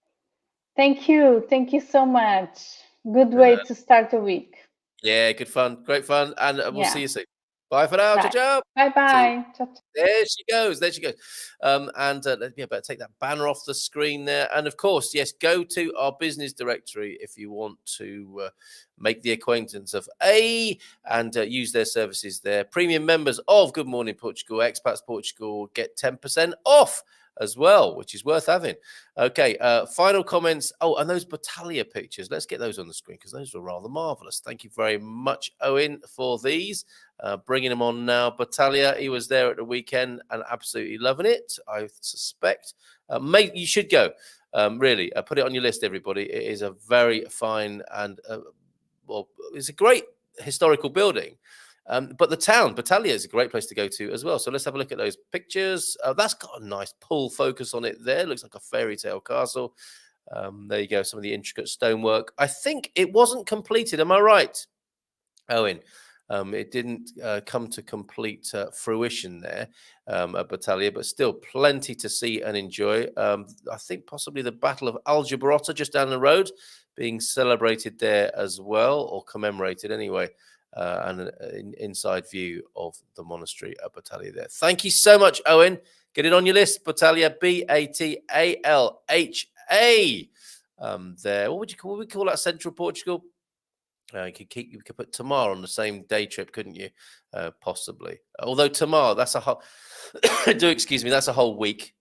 Thank you so much. Good way to start the week. Yeah, good fun, great fun, and we'll see you soon. Bye for now. Bye. Ciao, ciao. Bye. There she goes. Better take that banner off the screen there. And of course, yes, go to our business directory if you want to make the acquaintance of and use their services there. Premium members of Good Morning Portugal, Expats Portugal get 10% off as well, which is worth having. Okay, final comments. Oh, and those Battalia pictures. Let's get those on the screen because those were rather marvelous. Thank you very much, Owen, for these. Bringing them on now. Battalia, he was there at the weekend and absolutely loving it, I suspect. Mate, you should go. Really, put it on your list, everybody. It is a very fine and, it's a great historical building. But the town, Battalia, is a great place to go to as well. So let's have a look at those pictures. That's got a nice pull focus on it there. Looks like a fairy tale castle. There you go. Some of the intricate stonework. I think it wasn't completed. Am I right, Owen? It didn't come to complete fruition there at Battalia, but still plenty to see and enjoy. I think possibly the Battle of Aljubarrota just down the road being celebrated there as well, or commemorated anyway. and an inside view of the monastery at Battalia there. Thank you so much, Owen. Get it on your list, Battalia, Batalha. There, what would we call that? Central Portugal. You could put Tamar on the same day trip, couldn't you? Possibly. Although Tamar, that's a whole. Excuse me, that's a whole week.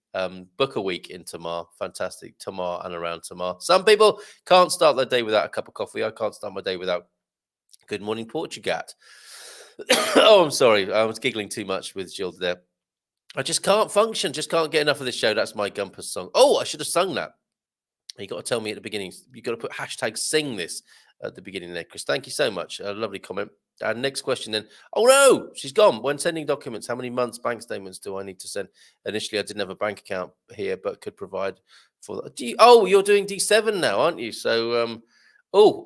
Book a week in Tamar. Fantastic. Tamar and around Tamar. Some people can't start their day without a cup of coffee. I can't start my day without Good Morning Portugal. Oh, I'm sorry. I was giggling too much with Gilda there. I just can't function. Just can't get enough of this show. That's my Gumpers song. Oh, I should have sung that. You got to tell me at the beginning. You got to put hashtag sing this at the beginning there, Chris. Thank you so much. A lovely comment. And next question then. Oh no, she's gone. When sending documents, how many months bank statements do I need to send? Initially, I didn't have a bank account here, but could provide for. You're doing D7 now, aren't you? So,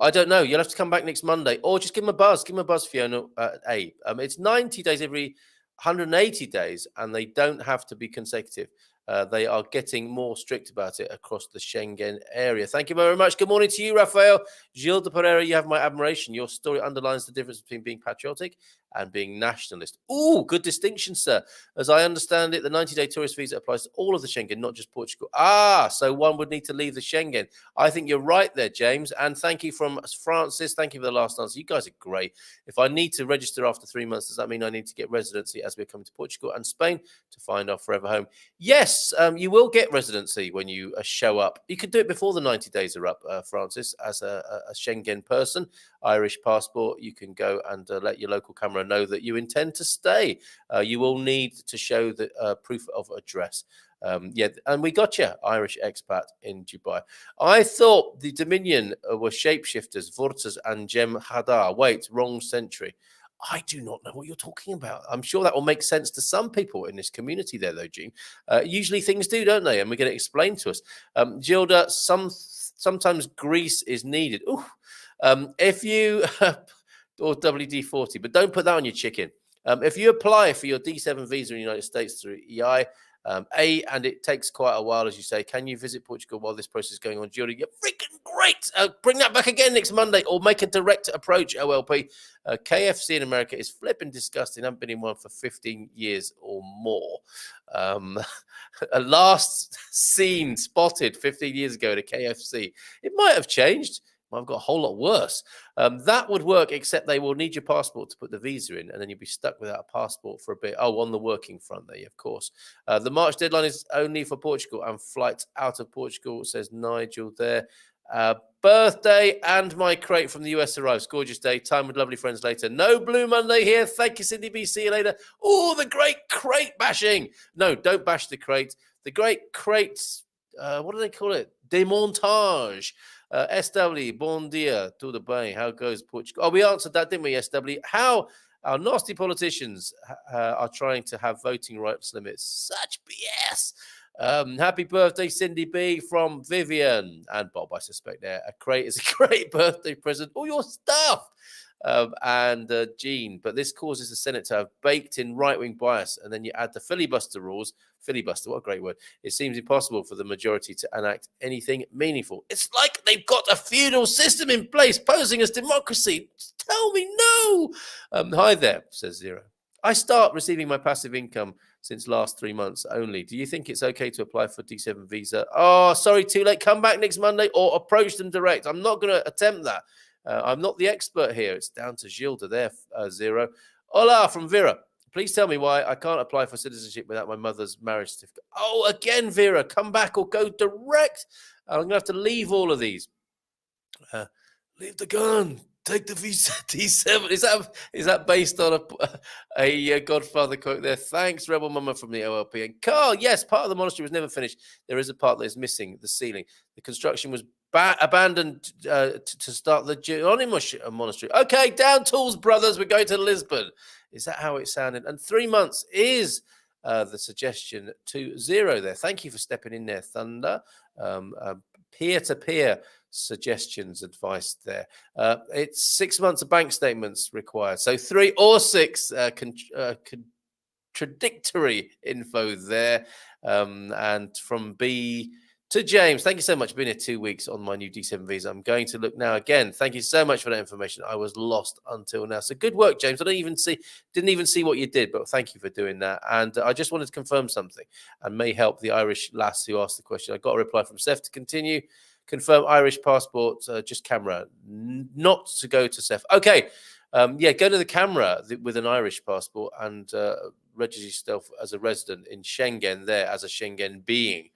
I don't know. You'll have to come back next Monday, or just give him a buzz. Give him a buzz, Fiona. It's 90 days every 180 days, and they don't have to be consecutive. They are getting more strict about it across the Schengen area. Thank you very much. Good morning to you, Rafael. Gilda Pereira, you have my admiration. Your story underlines the difference between being patriotic and being nationalist. Ooh, good distinction, sir. As I understand it, the 90-day tourist visa applies to all of the Schengen, not just Portugal. So one would need to leave the Schengen. I think you're right there, James. And thank you from Francis. Thank you for the last answer. You guys are great. If I need to register after 3 months, does that mean I need to get residency as we're coming to Portugal and Spain to find our forever home? Yes, you will get residency when you show up. You can do it before the 90 days are up, Francis, as a Schengen person, Irish passport. You can go and let your local camera know that you intend to stay. You will need to show the proof of address. And we got you, Irish expat in Dubai. I thought the Dominion were shapeshifters, Vortas and Jem Hadar. Wait, wrong century. I do not know what you're talking about. I'm sure that will make sense to some people in this community there, though, Gene. Usually things do, don't they? And we're going to explain to us. Gilda, sometimes grease is needed. If you... or WD-40, but don't put that on your chicken. If you apply for your D7 visa in the United States through EI, and it takes quite a while, as you say, can you visit Portugal while this process is going on? Julie, you're freaking great. Bring that back again next Monday, or make a direct approach, OLP. KFC in America is flipping disgusting. I haven't been in one for 15 years or more. A last seen spotted 15 years ago at a KFC. It might have changed. I've got a whole lot worse. That would work, except they will need your passport to put the visa in, and then you'll be stuck without a passport for a bit. Oh, on the working front there, of course. The March deadline is only for Portugal and flights out of Portugal, says Nigel there. Birthday and my crate from the US arrives. Gorgeous day. Time with lovely friends later. No Blue Monday here. Thank you, Cindy B. See you later. Oh, the great crate bashing. No, don't bash the crate. The great crates, what do they call it? Demontage. SW, bon dia, tudo bem. How goes Portugal? Oh, we answered that, didn't we, SW? How our nasty politicians are trying to have voting rights limits. Such BS. Happy birthday, Cindy B from Vivian and Bob, I suspect there. A crate is a great birthday present. All your stuff. And Gene, but this causes the Senate to have baked-in right-wing bias, and then you add the filibuster rules. Filibuster, what a great word. It seems impossible for the majority to enact anything meaningful. It's like they've got a feudal system in place, posing as democracy. Just tell me no. Hi there, says Zero. I start receiving my passive income since last 3 months only. Do you think it's okay to apply for D7 visa? Oh, sorry, too late. Come back next Monday or approach them direct. I'm not going to attempt that. I'm not the expert here. It's down to Gilda there, Zero. Hola from Vera. Please tell me why I can't apply for citizenship without my mother's marriage certificate. Oh, again, Vera, come back or go direct. I'm going to have to leave all of these. Leave the gun. Take the visa D7. Is that based on a Godfather quote there? Thanks, Rebel Mama from the OLP. And Carl, yes, part of the monastery was never finished. There is a part that is missing, the ceiling. The construction was abandoned to start the Geronimo monastery. Okay, down tools, brothers. We're going to Lisbon. Is that how it sounded? And 3 months is the suggestion to Zero there. Thank you for stepping in there, Thunder. Peer-to-peer suggestions, advice there. It's 6 months of bank statements required. So 3 or 6 contradictory info there. And from B To James, thank you so much. Been here 2 weeks on my new D7 visa. I'm going to look now again. Thank you so much for that information. I was lost until now. So good work, James. I didn't even see what you did, but thank you for doing that. And I just wanted to confirm something and may help the Irish lass who asked the question. I got a reply from Seth to continue. Confirm Irish passport, just camera, not to go to Seth. Okay. Yeah, go to the camera with an Irish passport and register yourself as a resident in Schengen there as a Schengen being.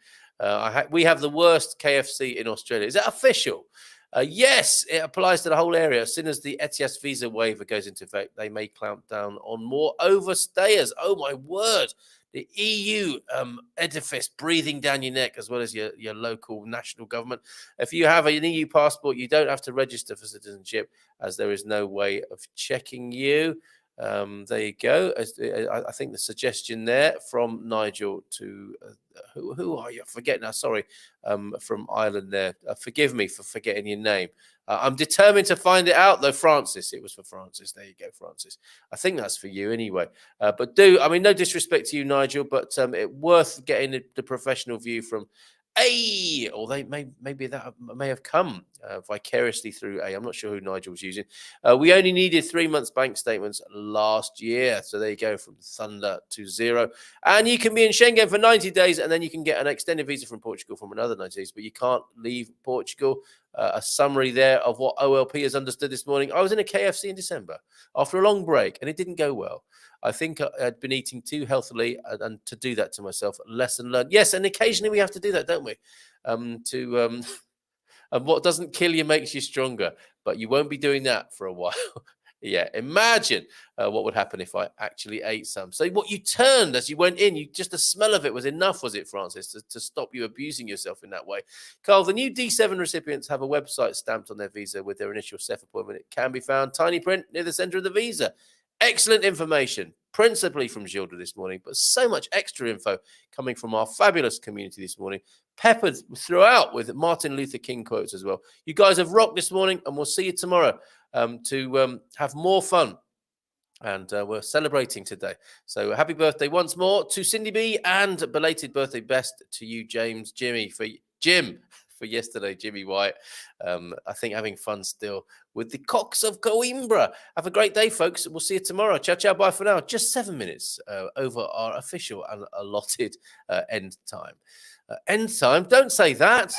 We have the worst KFC in Australia. Is that official? Yes, it applies to the whole area. As soon as the ETIAS visa waiver goes into effect, they may clamp down on more overstayers. Oh, my word. The EU edifice breathing down your neck, as well as your local national government. If you have an EU passport, you don't have to register for citizenship, as there is no way of checking you. There you go. I think the suggestion there from Nigel to who are you? I forget now. Sorry, from Ireland there. Forgive me for forgetting your name. I'm determined to find it out, though. Francis, it was for Francis. There you go, Francis. I think that's for you anyway. But no disrespect to you, Nigel, but it's worth getting the professional view from A, or maybe that may have come vicariously through A. I'm not sure who Nigel was using. We only needed 3 months bank statements last year. So there you go, from thunder to zero. And you can be in Schengen for 90 days, and then you can get an extended visa from Portugal from another 90 days, but you can't leave Portugal. A summary there of what OLP has understood this morning. I was in a KFC in December after a long break, and it didn't go well. I think I'd been eating too healthily, and to do that to myself, lesson learned. Yes, and occasionally we have to do that, don't we? And what doesn't kill you makes you stronger, but you won't be doing that for a while. Yeah, imagine what would happen if I actually ate some. So what you turned as you went in, just the smell of it was enough, was it, Francis, to stop you abusing yourself in that way? Carl, the new D7 recipients have a website stamped on their visa with their initial CEF appointment. It can be found tiny print near the center of the visa. Excellent information, principally from Gilda this morning, but so much extra info coming from our fabulous community this morning, peppered throughout with Martin Luther King quotes as well. You guys have rocked this morning, and we'll see you tomorrow to have more fun. And we're celebrating today. So happy birthday once more to Cindy B, and belated birthday best to you, Jim, for yesterday, Jimmy White. I think having fun still with the Cocks of Coimbra. Have a great day, folks. We'll see you tomorrow. Ciao, ciao, bye for now. Just 7 minutes over our official and allotted end time. End time? Don't say that.